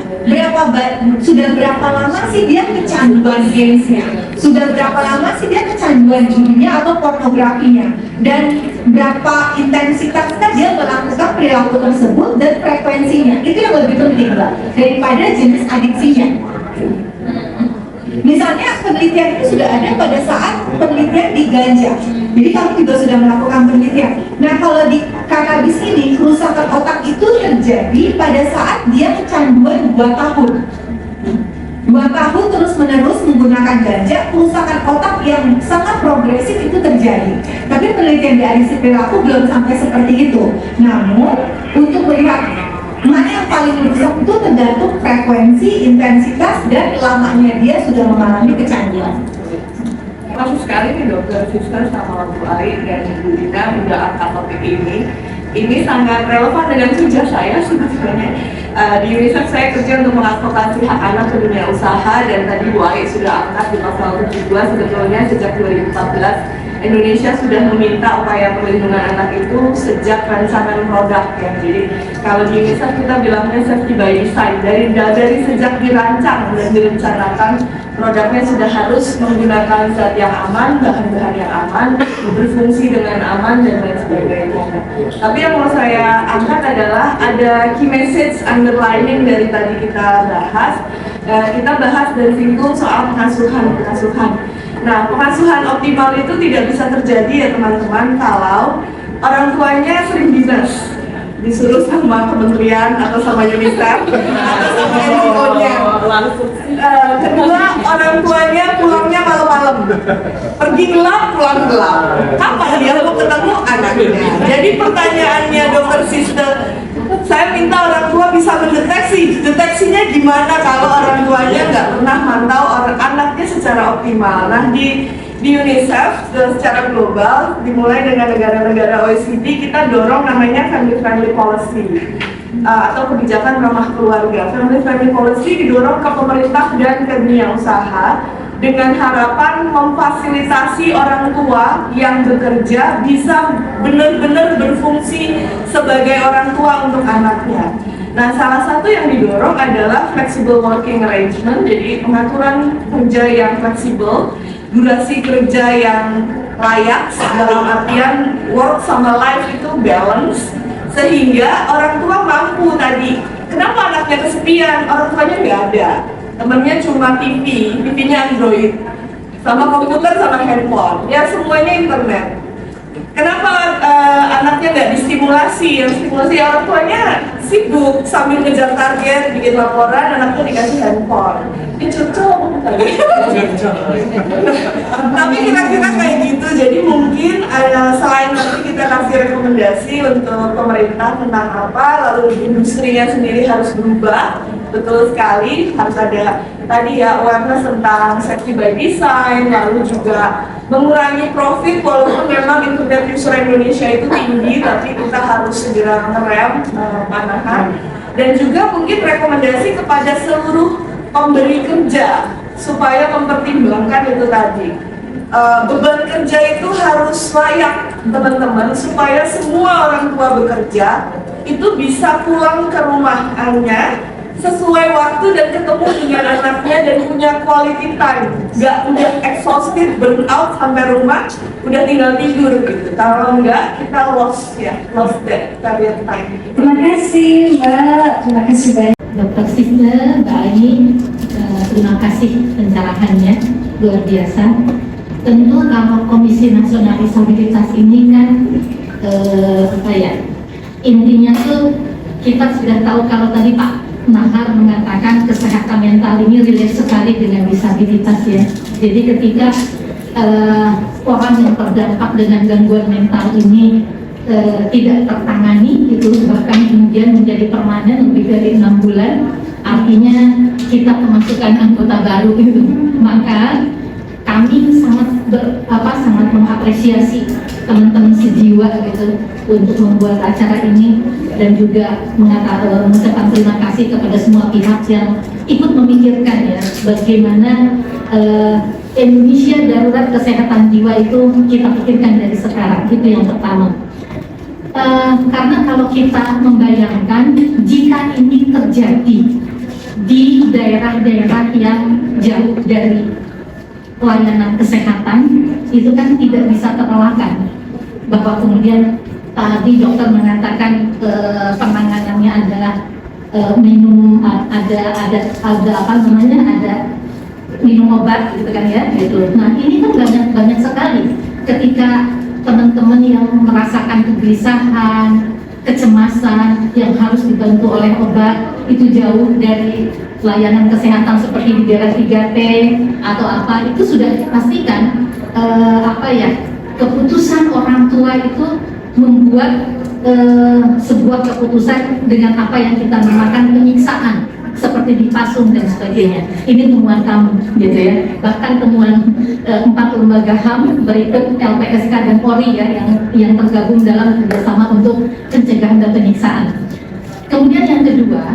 Speaker 1: sudah berapa lama sih dia kecanduan gamesnya, sudah berapa lama sih dia kecanduan judinya atau pornografinya, dan berapa intensitasnya dia melakukan perilaku tersebut dan frekuensinya. Itu yang lebih penting Mbak, daripada jenis adiksinya. Misalnya penelitian ini sudah ada pada saat penelitian di ganja. Jadi kami juga sudah melakukan penelitian. Nah, kalau di kanabis ini kerusakan otak itu terjadi pada saat dia kecanduan 2 tahun. 2 tahun terus menerus menggunakan ganja, kerusakan otak yang sangat progresif itu terjadi. Tapi penelitian di adiksi perilaku belum sampai seperti itu. Namun untuk melihat mana yang paling merusak itu tergantung frekuensi, intensitas, dan lamanya dia sudah mengalami kecanduan.
Speaker 4: Maksud sekali nih Dokter Sister sama Bu Ari dan Bu Dina udah angkat topik ini. Ini sangat relevan dengan kerja saya sebetulnya. Di UNICEF saya kerja untuk mengadvokasi hak anak ke dunia usaha, dan tadi Bu Ari sudah angkat di pasal 72 sebetulnya sejak 2014 Indonesia sudah meminta upaya perlindungan anak itu sejak rancangan produk ya. Jadi kalau di UNICEF kita bilangnya safety by design, dari sejak dirancang dan direncanakan produknya sudah harus menggunakan zat yang aman, bahan-bahan yang aman, berfungsi dengan aman dan lain sebagainya. Tapi yang mau saya angkat adalah ada key message underlining dari tadi kita bahas. Kita bahas dan singgung soal pengasuhan. Nah, pengasuhan optimal itu tidak bisa terjadi ya teman-teman kalau orang tuanya sering dinas, disuruh sama kementerian atau sama UNICEF atau sama NGO-nya. Kedua, orang tuanya pulangnya malam-malam, pergi gelap, pulang gelap. Kapan dia mau ketemu anaknya? Jadi pertanyaannya dokter Sister, saya minta orang tua bisa mendeteksi. Deteksinya gimana kalau orang tuanya nggak pernah mantau anaknya secara optimal? Nah, di UNICEF secara global, dimulai dengan negara-negara OECD, kita dorong namanya family friendly policy atau kebijakan ramah keluarga. Family friendly policy didorong ke pemerintah dan ke dunia usaha dengan harapan memfasilitasi orang tua yang bekerja bisa benar-benar berfungsi sebagai orang tua untuk anaknya. Nah, salah satu yang didorong adalah flexible working arrangement, jadi pengaturan kerja yang fleksibel, durasi kerja yang layak, dalam artian work sama life itu balance, sehingga orang tua mampu tadi. Kenapa anaknya kesepian? Orang tuanya nggak ada, temennya cuma TV-nya Android, sama komputer sama handphone, ya semuanya internet. Kenapa anaknya nggak distimulasi? Yang stimulasi orang tuanya sibuk sambil ngejar target, bikin laporan, anaknya dikasih handphone. Ini cocok. Tapi kira-kira kayak gitu. Jadi mungkin selain nanti kita kasih rekomendasi untuk pemerintah tentang apa, lalu industrinya sendiri harus berubah. Betul sekali, harus ada tadi ya awareness tentang safety by design, lalu juga mengurangi profit walaupun memang internet user Indonesia itu tinggi, tapi kita harus segera ngerem, panahan. Dan juga mungkin rekomendasi kepada seluruh pemberi kerja supaya mempertimbangkan itu tadi. Beban kerja itu harus layak teman-teman, supaya semua orang tua bekerja itu bisa pulang ke rumahnya sesuai waktu dan ketemu dengan anaknya dan punya quality time, nggak udah exhausted, burn out sampai rumah udah tinggal tidur gitu. Kalau enggak kita lost that career time.
Speaker 3: Terima kasih Mbak, terima kasih banyak.
Speaker 5: Dr. Sister, Mbak Aini, terima kasih pencerahannya, luar biasa. Tentu kalau Komisi Nasional Disabilitas ini kan intinya tuh kita sudah tahu kalau tadi Pak Nahar mengatakan kesehatan mental ini relate sekali dengan disabilitas ya. Jadi ketika orang yang terdampak dengan gangguan mental ini tidak tertangani gitu, bahkan kemudian menjadi permanen lebih dari 6 bulan, artinya kita kemasukan anggota baru gitu. Maka kami sangat mengapresiasi teman-teman sejiwa gitu untuk membuat acara ini, dan juga mengucapkan terima kasih kepada semua pihak yang ikut memikirkan ya bagaimana Indonesia darurat kesehatan jiwa itu kita pikirkan dari sekarang. Itu yang pertama. Karena kalau kita membayangkan jika ini terjadi di daerah-daerah yang jauh dari pelayanan kesehatan, itu kan tidak bisa terelakkan bahwa kemudian tadi dokter mengatakan penanganannya adalah minum ada minum obat gitu kan ya gitu. Nah ini kan banyak sekali ketika teman-teman yang merasakan kegelisahan, kecemasan yang harus dibantu oleh obat itu jauh dari layanan kesehatan seperti di daerah 3T atau apa, itu sudah dipastikan keputusan orang tua itu membuat sebuah keputusan dengan apa yang kita namakan penyiksaan seperti dipasung dan sebagainya. Ini temuan kami gitu ya. Bahkan temuan 4 lembaga HAM berikut LPSK dan Polri ya yang tergabung dalam kerjasama untuk pencegahan dan penyiksaan. Kemudian yang kedua,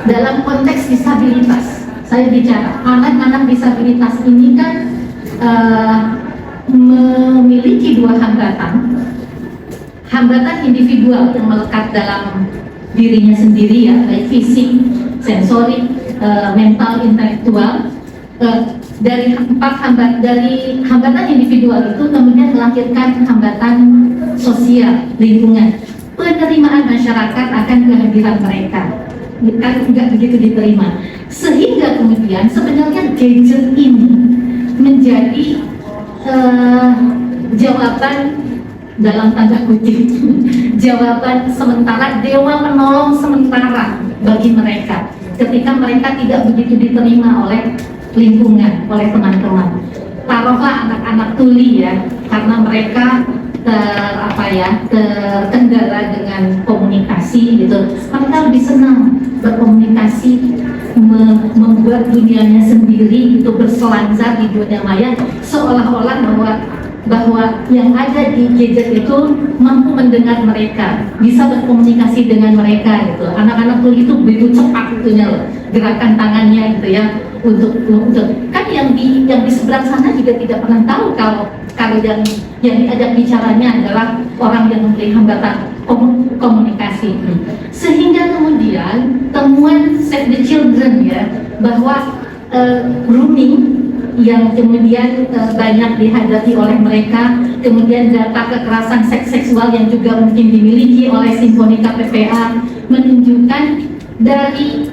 Speaker 5: dalam konteks disabilitas, saya bicara anak-anak disabilitas ini kan memiliki dua hambatan. Hambatan individual yang melekat dalam dirinya sendiri ya, baik fisik, sensorik, mental, intelektual. Dari hambatan individual itu kemudian melahirkan hambatan sosial, lingkungan. Penerimaan masyarakat akan kehadiran mereka nggak begitu diterima, sehingga kemudian sebenarnya gadget ini menjadi jawaban dalam tanda kutip jawaban sementara, dewa penolong sementara bagi mereka ketika mereka tidak begitu diterima oleh lingkungan, oleh teman-teman. Taruhlah anak-anak tuli ya, karena mereka terkendala dengan komunikasi gitu, mereka lebih senang berkomunikasi, membuat dunianya sendiri itu berselancar di dunia maya, seolah-olah bahwa yang ada di gadget itu mampu mendengar mereka, bisa berkomunikasi dengan mereka gitu. Anak-anak tuli itu begitu cepat itunya loh, gerakan tangannya gitu ya, untuk kan yang di seberang sana juga tidak pernah tahu kalau yang diajak bicaranya adalah orang yang memiliki hambatan komunikasi. Sehingga kemudian temuan Save the Children ya, bahwa grooming yang kemudian banyak dihadapi oleh mereka, kemudian data kekerasan seks seksual yang juga mungkin dimiliki oleh Simfonika PPA menunjukkan dari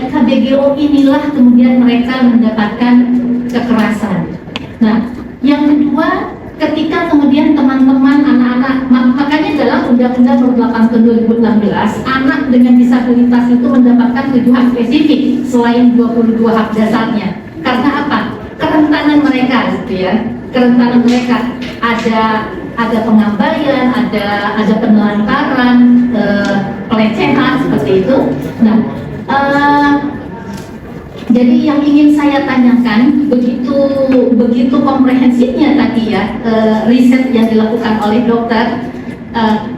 Speaker 5: KBGO inilah kemudian mereka mendapatkan kekerasan. Nah, yang kedua, ketika kemudian teman-teman anak-anak, makanya dalam Undang-Undang Nomor 8 Tahun 2016, anak dengan disabilitas itu mendapatkan 7 hak spesifik selain 22 hak dasarnya. Karena apa? Kerentanan mereka gitu ya, kerentanan mereka ada pengabaian, ada penelantaran, pelecehan seperti itu. Nah, jadi yang ingin saya tanyakan, begitu komprehensifnya tadi ya riset yang dilakukan oleh dokter,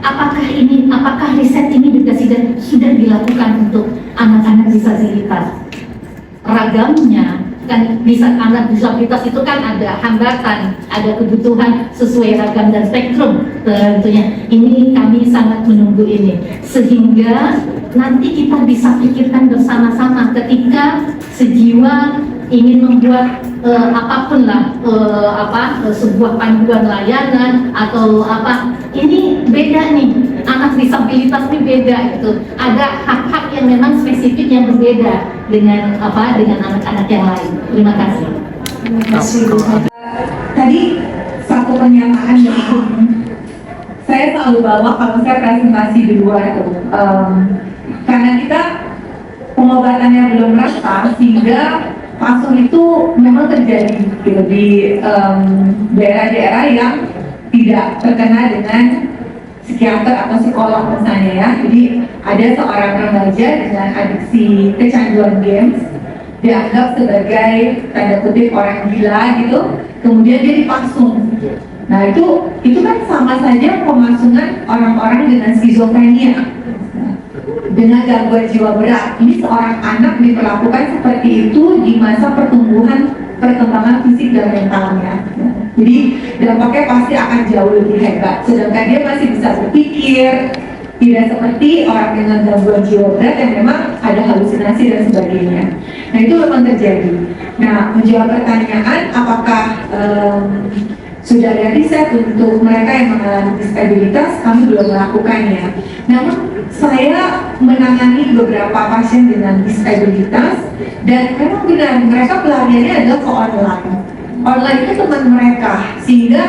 Speaker 5: apakah riset ini juga sudah dilakukan untuk anak-anak disabilitas? Ragamnya kan, bisa anak disabilitas itu kan ada hambatan, ada kebutuhan sesuai ragam dan spektrum tentunya. Ini kami sangat menunggu ini, sehingga nanti kita bisa pikirkan bersama-sama ketika sejiwa ingin membuat apapun lah, sebuah panduan layanan atau apa. Ini beda nih, anak disabilitas ini beda gitu. Ada hak-hak yang memang spesifik yang berbeda dengan anak-anak yang lain. Terima kasih.
Speaker 3: Terima kasih.
Speaker 1: Tadi satu pernyataan dari saya selalu bawa kalau saya presentasi di luar itu, karena kita pengobatannya belum rata, sehingga pasung itu memang terjadi gitu, di daerah-daerah yang tidak terkena dengan psikiater atau psikolog misalnya ya. Jadi ada seorang remaja dengan adiksi kecanduan games, dianggap sebagai tanda kutip orang gila gitu, kemudian dia dipasung. Nah itu kan sama saja pemasungan orang-orang dengan skizofrenia, dengan gangguan jiwa berat. Ini seorang anak diperlakukan seperti itu di masa perkembangan fisik dan mentalnya. Jadi dampaknya pasti akan jauh lebih hebat. Sedangkan dia masih bisa berpikir, tidak seperti orang dengan gangguan jiwa berat yang memang ada halusinasi dan sebagainya. Nah itu memang terjadi. Nah, menjawab pertanyaan apakah sudah ada riset untuk mereka yang mengalami disabilitas, kami belum melakukannya. Namun saya menangani beberapa pasien dengan disabilitas, dan memang benar mereka pelariannya adalah ke online. Online itu teman mereka, sehingga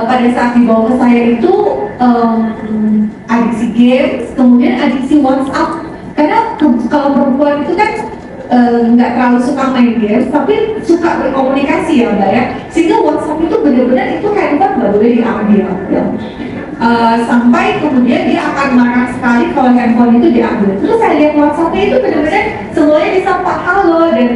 Speaker 1: pada saat dibawa ke saya itu adiksi games, kemudian adiksi WhatsApp. Karena kalau perempuan itu kan nggak terlalu suka main games, tapi suka berkomunikasi ya Mbak ya. Sehingga WhatsApp itu benar-benar itu handphone nggak boleh diambil ya. Sampai kemudian dia akan marah sekali kalau handphone itu diambil. Terus saya lihat WhatsAppnya itu benar-benar semuanya disapa halo dan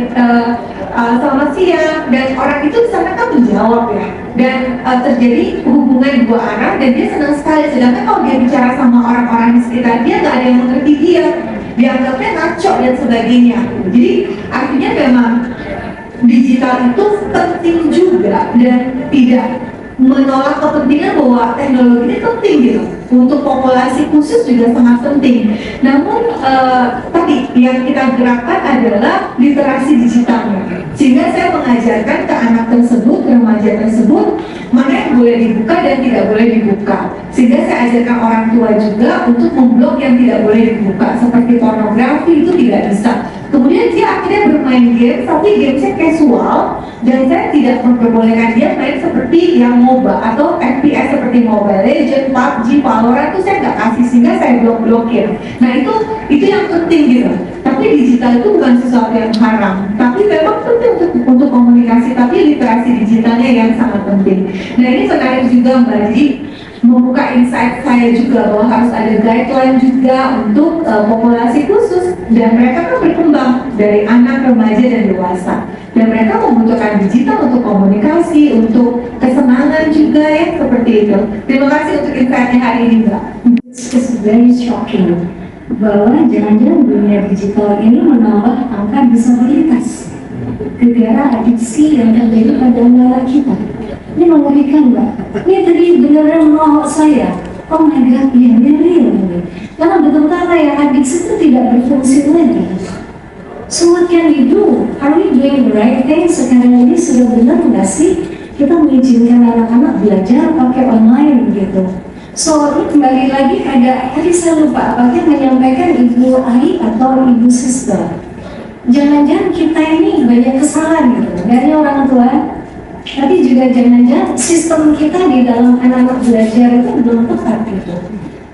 Speaker 1: selamat siang, dan orang itu di sana kan menjawab ya, dan terjadi hubungan dua arah dan dia senang sekali. Sedangkan kalau dia bicara sama orang-orang di sekitar dia, nggak ada yang mengerti dia, dianggapnya ngaco dan sebagainya. Jadi artinya digital itu penting juga dan tidak menolak kepentingan bahwa teknologi ini penting gitu untuk populasi khusus juga sangat penting. Namun tadi yang kita gerakkan adalah literasi digitalnya, sehingga saya mengajarkan ke anak tersebut, remaja tersebut, mana yang boleh dibuka dan tidak boleh dibuka. Sehingga saya ajarkan orang tua juga untuk memblok yang tidak boleh dibuka, seperti pornografi itu tidak bisa. Kemudian dia akhirnya bermain game, tapi gamenya casual, dan saya tidak memperbolehkan dia main seperti yang MOBA atau FPS seperti Mobile Legends, PUBG, Valorant itu saya nggak kasih, sehingga saya blokir. Nah itu yang penting gitu. Tapi digital itu bukan sesuatu yang haram, tapi memang penting untuk komunikasi, tapi literasi digitalnya yang sangat penting. Nah ini menarik juga Mbak, jadi membuka insight saya juga bahwa harus ada guideline juga untuk populasi khusus, dan mereka kan berkembang dari anak, remaja, dan dewasa, dan mereka membutuhkan digital untuk komunikasi, untuk kesenangan juga ya, seperti itu. Terima kasih untuk insight-nya hari ini Mbak.
Speaker 3: It's very shocking bahwa jangan-jangan dunia digital ini menambah angka disabilitas gara-gara adiksi yang terjadi pada anak kita. Ini mengerikan Mbak. Ini tadi beneran mau saya. Oh my God, ya ini real ini. Karena betul-betul yang adiksi itu tidak berfungsi lagi. So what can we do? Are we doing the right thing? Sekarang ini sudah benar nggak sih kita mengizinkan anak-anak belajar pakai online gitu? So ini kembali lagi ada, tadi saya lupa apakah menyampaikan Ibu Ai atau Ibu Sister. Jangan-jangan kita ini banyak kesalahan gitu dari orang tua, tapi juga jangan-jangan sistem kita di dalam anak-anak belajar itu belum tepat gitu.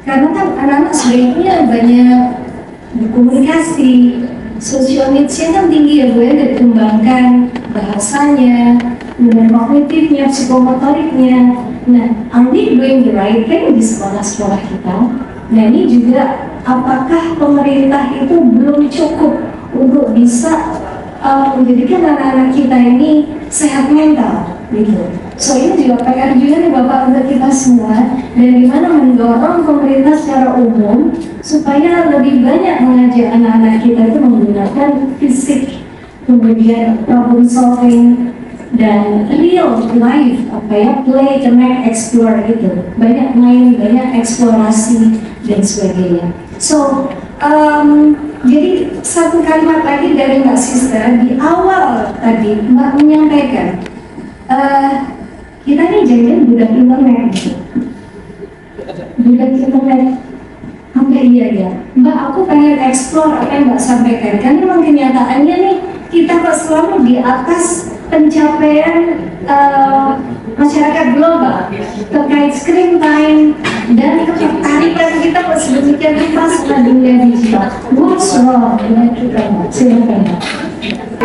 Speaker 3: Karena kan anak-anak sebaiknya banyak berkomunikasi, social needs-nya kan tinggi ya Bu ya, dikembangkan bahasanya, kemudian kognitifnya, psikomotoriknya. Nah, are we doing the right thing di sekolah-sekolah kita? Nah ini juga apakah pemerintah itu belum cukup untuk bisa menjadikan anak-anak kita ini sehat mental gitu. So ini juga PR juga nih Bapak untuk kita semua, dan gimana mendorong pemerintah secara umum supaya lebih banyak mengajak anak-anak kita itu menggunakan fisik, kemudian problem solving, dan real life, apa ya, play, connect, explore gitu. Banyak main, banyak eksplorasi dan sebagainya. So jadi satu kalimat lagi dari Mbak Sister di awal tadi Mbak menyampaikan kita nih jangan budak internet gitu. Budak internet. Sampai iya ya Mbak, aku pengen explore apa yang Mbak sampaikan, karena memang kenyataannya nih kita kok selalu di atas pencapaian masyarakat global terkait screen time dan ketertarikan kita sedemikian rupa sama dunia digital. What's wrong dengan kita? Silakan.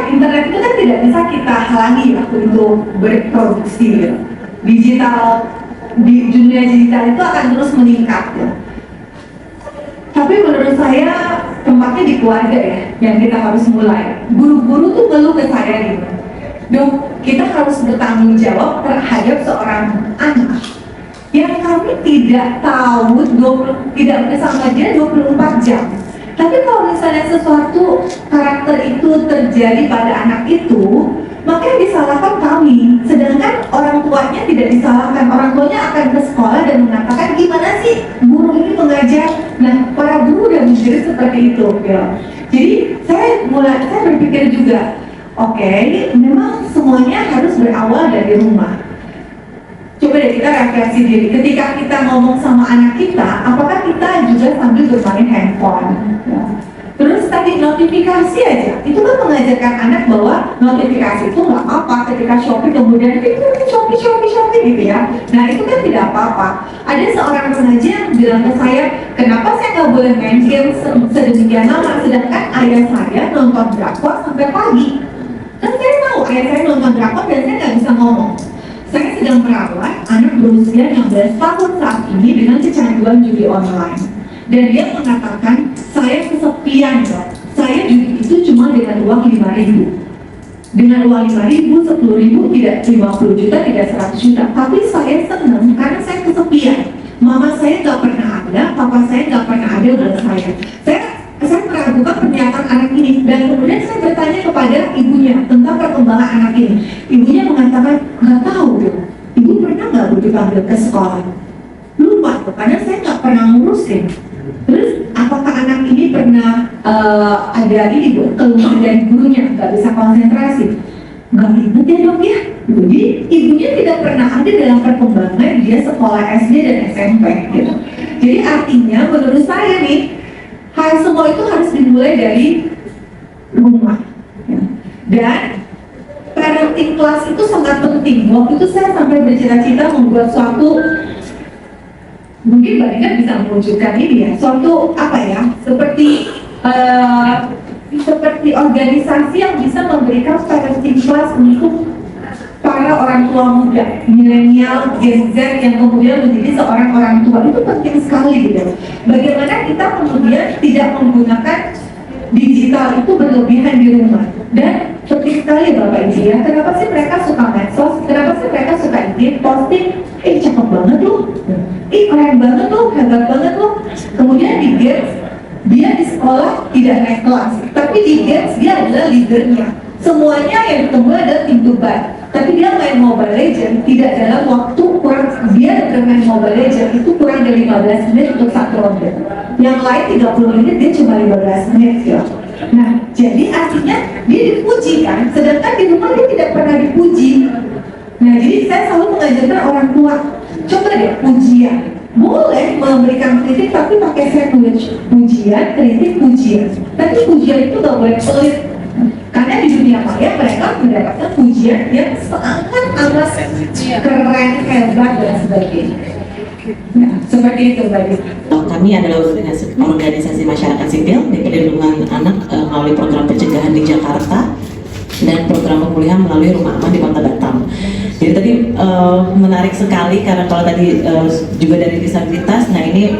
Speaker 1: Internet itu kan tidak bisa kita halangi ya untuk berproduksi ya. Digital, di dunia digital itu akan terus meningkat ya. Tapi menurut saya tempatnya di keluarga ya, yang kita harus mulai. Guru-guru tuh ngeluh ke saya gitu, dok, kita harus bertanggung jawab terhadap seorang anak yang kami tidak tahu, tidak bersama dia 24 jam. Tapi kalau misalnya sesuatu karakter itu terjadi pada anak itu, maka yang disalahkan kami, sedangkan orang tuanya tidak disalahkan. Orang tuanya akan ke sekolah dan mengatakan, gimana sih guru ini mengajar? Nah, para guru udah menjadi seperti itu ya. Jadi saya berpikir juga, oke, memang semuanya harus berawal dari rumah. Coba deh kita refleksi diri, ketika kita ngomong sama anak kita, apakah kita juga sambil bermain handphone? Ya. Terus tadi notifikasi aja, itu kan mengajarkan anak bahwa notifikasi itu nggak apa-apa. Ketika Shopee kemudian Shopee gitu ya. Nah itu kan tidak apa-apa. Ada seorang remaja yang bilang ke saya, kenapa saya nggak boleh main game sedemikian lama, sedangkan ayah saya nonton drakor sampai pagi. Kan saya tahu ayah saya nonton drakor dan saya nggak bisa ngomong. Saya sedang merawat anak berusia 16 tahun saat ini dengan kecanduan judi online. Dan dia mengatakan, saya kesepian dok. Saya judi itu cuma dengan uang 5.000. Dengan uang 5.000, 10.000, tidak 50 juta, tidak 100 juta. Tapi saya senang karena saya kesepian. Mama saya nggak pernah ada, papa saya nggak pernah ada buat saya. Saya meragukan pernyataan anak ini. Dan kemudian saya bertanya kepada ibunya tentang perkembangan anak ini. Ibunya mengatakan, nggak tahu Bu. Ibu pernah nggak Bu dipanggil ke sekolah? Lupa tuh, karena saya nggak pernah ngurusin. Terus apakah anak ini pernah ada ini Bu, keluhan dari gurunya, nggak bisa konsentrasi? Nggak inget ya dok ya. Jadi ibunya tidak pernah ada dalam perkembangan dia sekolah SD dan SMP gitu. Jadi artinya menurut saya nih, hal semua itu harus dimulai dari rumah. Ya. Dan parenting class itu sangat penting. Waktu itu saya sampai bercita-cita membuat suatu, mungkin Mbak Dina bisa mewujudkan ini ya, suatu apa ya, seperti organisasi yang bisa memberikan parenting class untuk para orang tua muda, milenial, Gen Z yang kemudian menjadi seorang orang tua. Itu penting sekali gitu. Bagaimana kita kemudian tidak menggunakan digital itu berlebihan di rumah. Dan penting sekali Bapak Ibu ya, kenapa sih mereka suka medsos, kenapa sih mereka suka posting, cakep banget loh, keren banget loh, hebat banget loh. Kemudian di games, dia di sekolah tidak naik kelas, tapi di games dia adalah leadernya. Semuanya yang ditemu adalah tim debat, tapi dia main Mobile Legends tidak dalam waktu kurang, dia bermain Mobile Legends itu kurang dari 15 menit untuk satu ronde. Yang lain 30 menit, dia cuma 15 menit ya. Nah, jadi artinya dia dipuji kan, sedangkan di rumah dia tidak pernah dipuji. Nah, jadi saya selalu mengajarkan orang tua, coba deh pujian. Boleh memberikan kritik tapi pakai sandwich, pujian, kritik, pujian. Tapi pujian itu gak boleh pelit. Karena di dunia maya mereka mendapatkan pujian yang sangat amat keren, hebat dan sebagainya. Nah, seperti itu Mbak.
Speaker 6: Kami adalah organisasi masyarakat sipil di perlindungan anak melalui program pencegahan di Jakarta dan program pemulihan melalui Rumah Aman di Kota Batam. Jadi tadi menarik sekali karena kalau tadi juga dari disabilitas, nah ini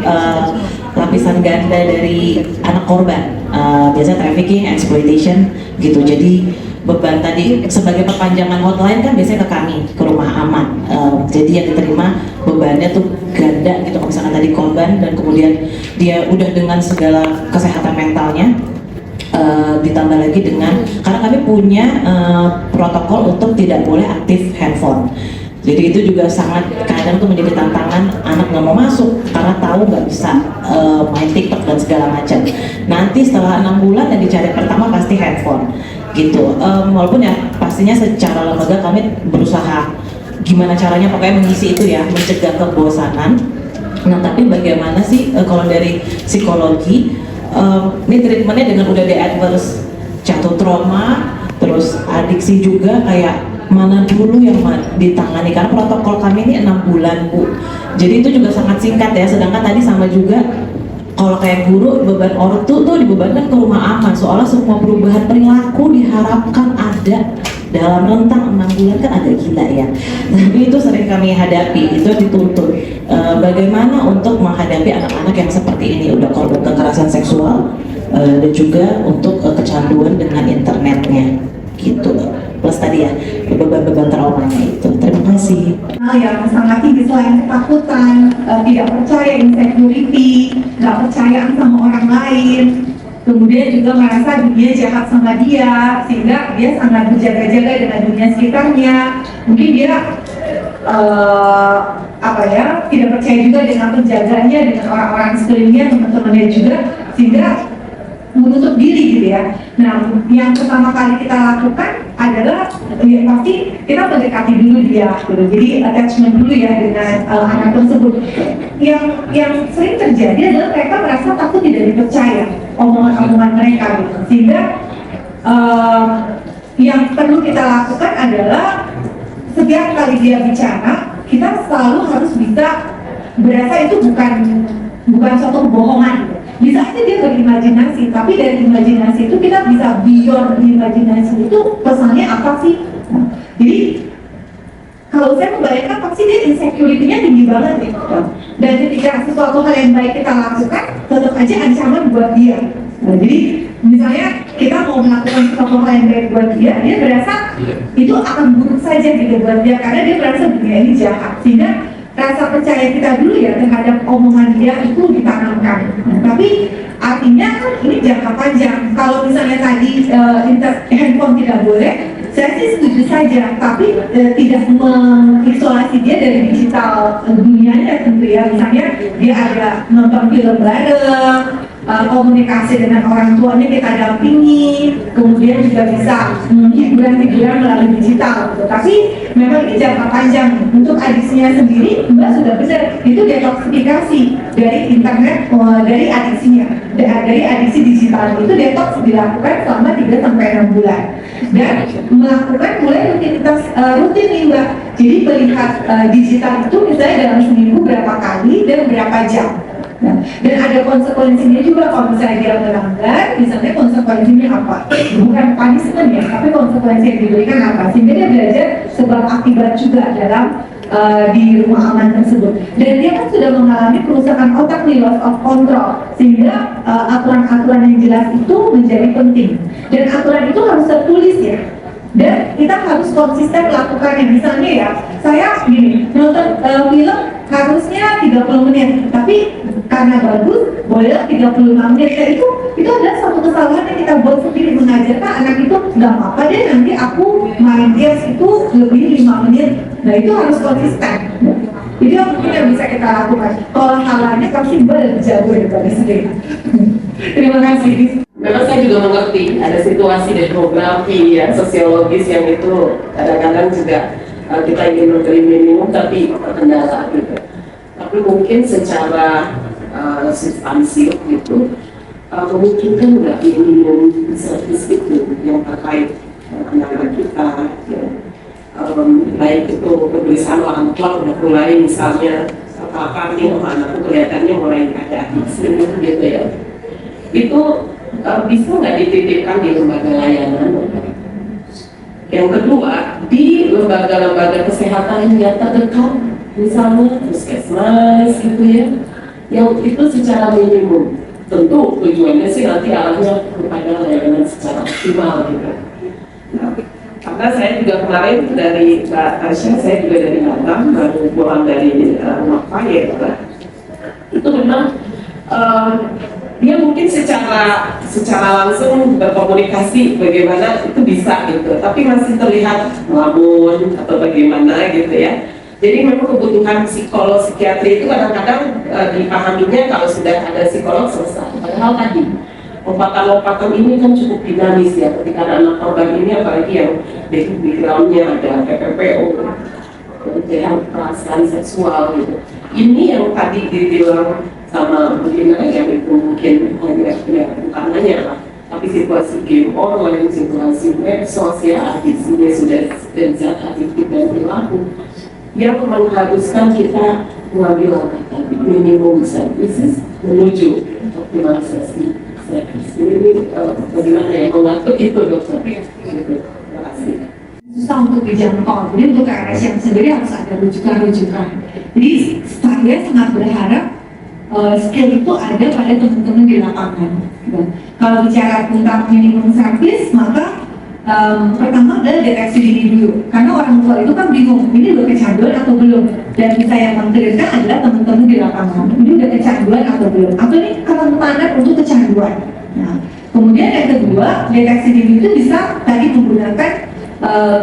Speaker 6: lapisan ganda dari anak korban, biasa trafficking, exploitation gitu. Jadi beban tadi sebagai perpanjangan hotline kan biasanya ke kami, ke Rumah Aman. Jadi yang diterima bebannya tuh ganda gitu, kalau misalkan tadi korban dan kemudian dia udah dengan segala kesehatan mentalnya, ditambah lagi dengan, karena kami punya protokol untuk tidak boleh aktif handphone. Jadi itu juga sangat kadang tuh menjadi tantangan, anak nggak mau masuk karena tahu nggak bisa main TikTok dan segala macam. Nanti setelah 6 bulan yang dicari pertama pasti handphone gitu. Walaupun ya pastinya secara lembaga kami berusaha gimana caranya pokoknya mengisi itu ya, mencegah kebosanan. Nah tapi bagaimana sih kalau dari psikologi, ini treatmentnya dengan udah di-adverse jatuh trauma, terus adiksi juga, kayak mana dulu yang ditangani, karena protokol kami ini 6 bulan Bu, jadi itu juga sangat singkat ya. Sedangkan tadi sama juga kalau kayak guru, beban ortu tuh dibebankan ke Rumah Aman, soalnya semua perubahan perilaku diharapkan ada dalam rentang 6 bulan, kan agak gila ya. Tapi itu sering kami hadapi, itu dituntut bagaimana untuk menghadapi anak-anak yang seperti ini, udah korban kekerasan seksual dan juga untuk kecanduan dengan internetnya gitu. Plus tadi ya beban-beban traumanya itu. Terima kasih.
Speaker 1: Hal yang sangat tinggi selain ketakutan, tidak percaya, insecurity, nggak percayaan sama orang lain, kemudian juga merasa dunia jahat sama dia, sehingga dia sangat berjaga-jaga dengan dunia sekitarnya. Mungkin dia tidak percaya juga dengan penjaganya, dengan orang-orang sekelilingnya, teman-temannya juga, sehingga menutup diri gitu ya. Nah, yang pertama kali kita lakukan adalah ya pasti kita mendekati dulu dia gitu. Jadi attachment dulu ya dengan anak tersebut. Yang sering terjadi adalah mereka merasa takut tidak dipercaya omongan-omongan mereka gitu. Sehingga yang perlu kita lakukan adalah setiap kali dia bicara, kita selalu harus bisa berasa itu bukan suatu kebohongan gitu. Bisa aja dia berimajinasi, tapi dari imajinasi itu kita bisa beyond imajinasi itu pesannya apa sih? Nah, jadi kalau saya membayangkan pasti dia insecurity-nya tinggi banget gitu. Dan ketika sesuatu hal yang baik kita lakukan, tetap aja ancaman buat dia. Nah, jadi misalnya kita mau melakukan sesuatu hal yang baik buat dia, dia berasa itu akan buruk saja gitu buat dia, karena dia merasa dunia ini jahat. Sehingga rasa percaya kita dulu ya terhadap omongan dia itu ditanamkan. Nah, tapi artinya kan ini jangka panjang. Kalau misalnya tadi handphone tidak boleh, saya sih setuju saja, tapi tidak mengisolasi dia dari digital dunianya tentu ya. Misalnya dia ada nonton film bareng, komunikasi dengan orang tuanya kita dampingi, kemudian juga bisa hiburan-hiburan melalui digital gitu. Tapi memang ini jangka panjang. Untuk adiksinya sendiri, Mbak sudah benar, itu detoksifikasi dari internet, dari adiksinya, dari adiksi digital itu detoks dilakukan selama 3-6 bulan. Dan melakukan mulai rutinitas rutin nih Mbak. Jadi melihat digital itu misalnya dalam seminggu berapa kali dan berapa jam. Nah, dan ada konsekuensinya juga kalau misalnya dia melanggar, misalnya konsekuensinya apa? Bukan punishment ya, tapi konsekuensi yang diberikan apa? Sehingga dia belajar sebab akibat juga dalam di rumah aman tersebut. Dan dia kan sudah mengalami kerusakan otak nih, loss of control, sehingga aturan-aturan yang jelas itu menjadi penting. Dan aturan itu harus tertulis ya. Dan kita harus konsisten melakukannya. Misalnya ya, saya gini, nonton film harusnya 30 menit, tapi karena bagus, bolehlah 35 menit. Ya, itu adalah satu kesalahan yang kita buat sendiri, mengajarkan anak itu nggak apa-apa deh, nanti aku main games itu lebih 5 menit. Nah itu harus konsisten. Itu yang mungkin yang bisa kita lakukan. Kalau halanya pasti Mbak lebih jago daripada saya. Terima kasih.
Speaker 2: Memang saya juga mengerti ada situasi demografi ya, sosiologis yang itu kadang-kadang juga kita ingin memberi minimum tapi terkendala gitu. Tapi mungkin secara substansi gitu memungkinkan nggak minimum service itu yang terkait anak-anak kita ya. Baik itu kegelisahan orang tua udah mulai misalnya apa nih anakku kelihatannya mulai ada adiksi gitu ya. Itu bisa nggak dititipkan di lembaga layanan? Yang kedua, di lembaga-lembaga kesehatan yang terdekat, misalnya puskesmas gitu ya, yang itu secara minimum. Tentu tujuannya sih nanti arahnya kepada layanan secara optimal gitu. Nah, karena saya juga kemarin dari Mbak Tasya, saya juga dari Batam, baru pulang dari Makassar ya, itu memang dia mungkin secara langsung berkomunikasi bagaimana itu bisa gitu, tapi masih terlihat melamun atau bagaimana gitu ya. Jadi memang kebutuhan psikolog psikiatri itu kadang-kadang dipahaminya kalau sudah ada psikolog selesai. Padahal tadi lompatan-lompatan ini kan cukup dinamis ya, ketika anak korban ini apalagi yang backgroundnya ada PPPO, pelecehan perasaan seksual gitu. Ini yang tadi dibilang sama bagaimana yang itu mungkin bukan hanya lah, tapi situasi game online, situasi medsos ya, adiksi sudah zat adiktif dan perilaku yang mengharuskan kita mengambil langkah tadi minimum services menuju optimalisasi service. Ini bagaimana yang mengatur itu dokter? Terima kasih.
Speaker 1: Susah untuk dijangkau, jadi untuk KRS yang sendiri harus ada rujukan-rujukan. Jadi saya sangat berharap skill itu ada pada teman-teman di lapangan. Kalau bicara tentang minimum service, maka pertama adalah deteksi dini dulu. Karena orang tua itu kan bingung, ini udah kecanduan atau belum. Dan bisa yang mengkritikkan adalah teman-teman di lapangan, ini udah kecanduan atau belum, atau ini kerentanan untuk kecanduan. Nah, kemudian yang kedua, deteksi dini itu bisa tadi menggunakan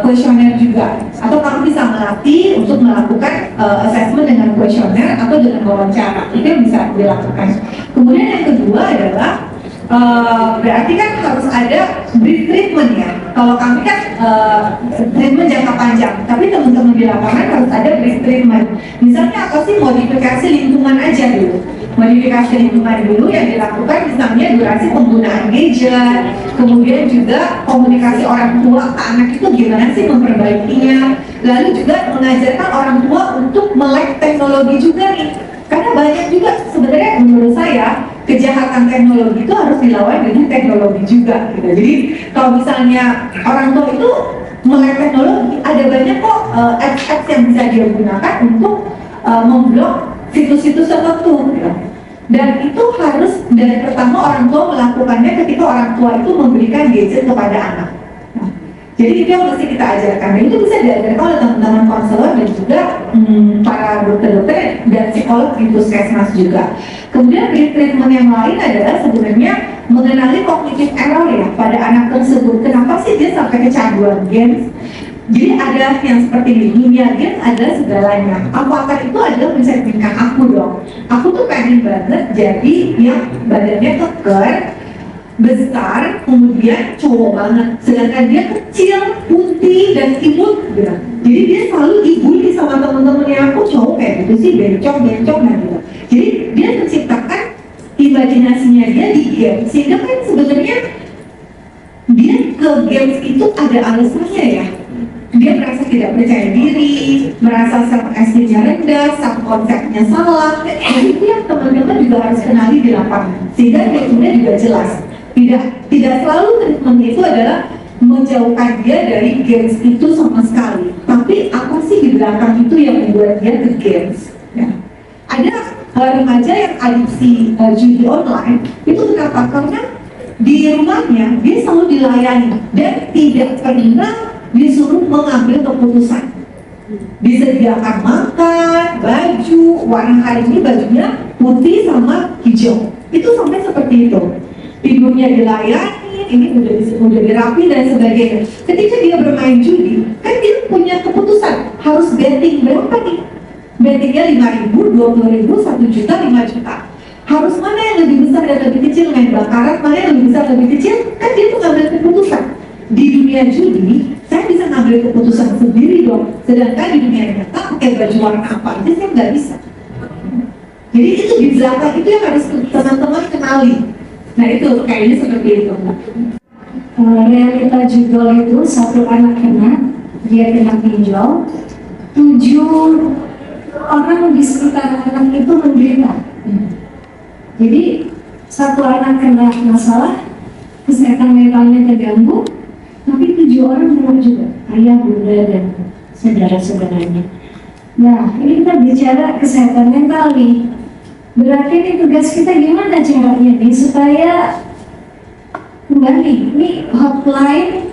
Speaker 1: kuesioner juga, atau kamu bisa melatih untuk melakukan assessment dengan kuesioner atau dengan wawancara, itu yang bisa dilakukan. Kemudian yang kedua adalah berarti kan harus ada brief treatment ya. Kalau kami kan treatment jangka panjang, tapi teman-teman di lapangan harus ada brief treatment. Misalnya apa sih, modifikasi lingkungan aja dulu. Modifikasi lingkungan dulu yang dilakukan, misalnya durasi penggunaan gadget, kemudian juga komunikasi orang tua ke anak itu gimana sih memperbaikinya, lalu juga mengajarkan orang tua untuk melek teknologi juga nih, karena banyak juga sebenarnya menurut saya kejahatan teknologi itu harus dilawan dengan teknologi juga gitu. Jadi kalau misalnya orang tua itu melek teknologi, ada banyak kok apps yang bisa dia gunakan untuk memblok situs-situs tertentu gitu. Dan itu harus dari pertama orang tua melakukannya ketika orang tua itu memberikan gadget kepada anak. Nah, Jadi itu yang mesti kita ajarkan. Dan itu bisa diajarkan oleh teman-teman konselor dan juga para dokter-dokter dan psikolog di puskesmas juga. Kemudian treatment yang lain adalah sebenarnya mengenali cognitive error ya pada anak tersebut. Kenapa sih dia sampai kecanduan games? Jadi ada yang seperti ini, dunia games adalah segalanya. Avatar itu adalah mencerminkan aku dong. Aku tuh pengen banget jadi yang badannya keker, besar, kemudian cowok banget. Sedangkan dia kecil, putih, dan imut gitu. Jadi dia selalu dibully sama temen-temennya, aku cowok kayak gitu sih, bencong gitu. Jadi dia menciptakan imajinasinya dia di game. Sehingga kan sebenarnya dia ke games itu ada alasannya ya. Dia merasa tidak percaya diri, merasa self-esteemnya rendah, self-konsepnya salah. Itu yang teman-teman juga harus kenali di lapangan. Sehingga treatmentnya juga jelas. Tidak selalu treatment itu adalah menjauhkan dia dari games itu sama sekali. Tapi apa sih di belakang itu yang membuat dia ke games? Ya. Ada remaja yang adiksi judi online, itu kenapa? Karena di rumahnya dia selalu dilayani dan tidak pernah disuruh mengambil keputusan. Disediakan makan, baju, warna hari ini bajunya putih sama hijau. Itu sampai seperti itu. Tidurnya dilayani, ini udah dirapi dan sebagainya. Ketika dia bermain judi, kan dia punya keputusan harus betting berapa nih? Bettingnya 5.000, 20.000, 1 juta, 5 juta. Harus mana yang lebih besar dan lebih kecil, main bakaran mana yang lebih besar lebih kecil? Kan dia tuh ngambil keputusan. Di dunia judi, saya bisa ngambil keputusan sendiri dong. Sedangkan di dunia nyata pakai baju warna apa aja saya nggak bisa. Jadi itu di belakang itu yang harus teman-teman kenali. Nah itu kayaknya seperti itu.
Speaker 3: Realita judul itu satu anak kena, dia kena pinjol, 7 orang di sekitar anak itu menderita. Jadi satu anak kena masalah, kesehatan mentalnya terganggu, tapi 7 orang kena juga, ayah, bunda, dan saudara-saudaranya. Nah, ini kita bicara kesehatan mental nih. Berarti ini tugas kita gimana caranya nih supaya kembali, ini hotline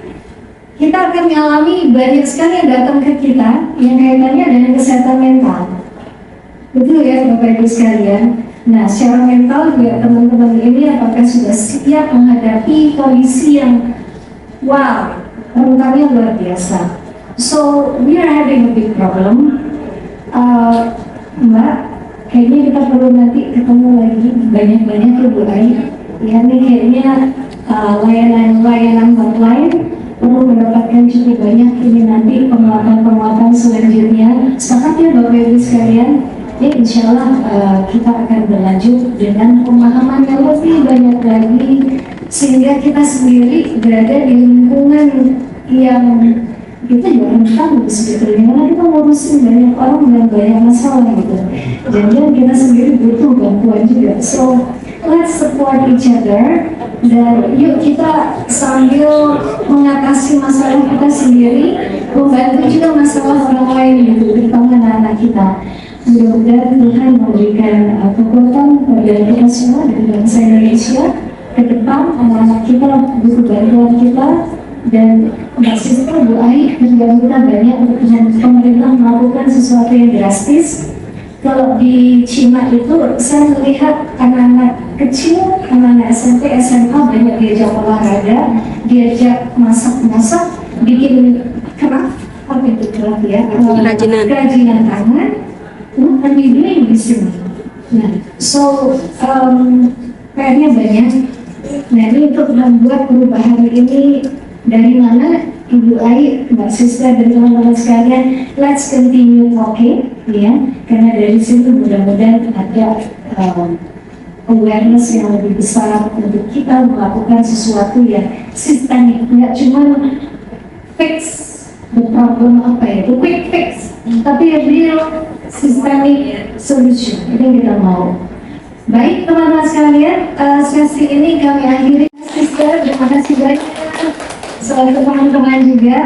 Speaker 3: kita akan mengalami banyak sekali yang datang ke kita yang kaitannya dengan kesehatan mental. Betul ya Bapak Ibu sekalian. Nah, secara mental juga teman-teman ini apakah sudah siap menghadapi kondisi yang wow, rentannya luar biasa. So, we are having a big problem. Mbak, kayaknya kita perlu nanti ketemu lagi banyak-banyak ya Bu Ai. Ya nih kayaknya layanan hotline perlu mendapatkan cukup banyak ini nanti penguatan-penguatan selanjutnya. Sepakat ya Bapak Ibu sekalian. Ya insya Allah kita akan berlanjut dengan pemahaman yang lebih banyak lagi sehingga kita sendiri berada di lingkungan yang kita juga tahu sebetulnya karena kita ngurusin banyak orang dan banyak masalah gitu. Jadi kita sendiri butuh bantuan juga. So let's support each other dan yuk kita sambil mengatasi masalah kita sendiri membantu juga masalah orang lain gitu, terutama anak-anak kita. Mudah-mudahan Tuhan memberikan kekuatan pada kita semua dan bangsa Indonesia ke depan. Anak-anak kita butuh bantuan kita dan Mbak Siska, Bu Ai, dan kita banyak untuk pemerintah melakukan sesuatu yang drastis. Kalau di Cina itu saya melihat anak-anak kecil, anak-anak SMP, SMA banyak diajak olahraga, diajak masak-masak, bikin craft, apa itu craft ya? Kerajinan tangan. What are we doing di sini? Nah, so PR-nya banyak. Nah, ini untuk membuat perubahan ini dari mana Ibu Ai, Mbak Siska dan teman-teman sekalian, let's continue talking, ya. Karena dari situ mudah-mudahan ada awareness yang lebih besar untuk kita melakukan sesuatu yang sistemik, nggak cuma fix the problem apa ya, the quick fix, tapi real systemic solution. Itu yang kita mau. Baik teman-teman sekalian, sesi ini kami akhiri. Sister, terima kasih banyak. Selalu teman-teman juga.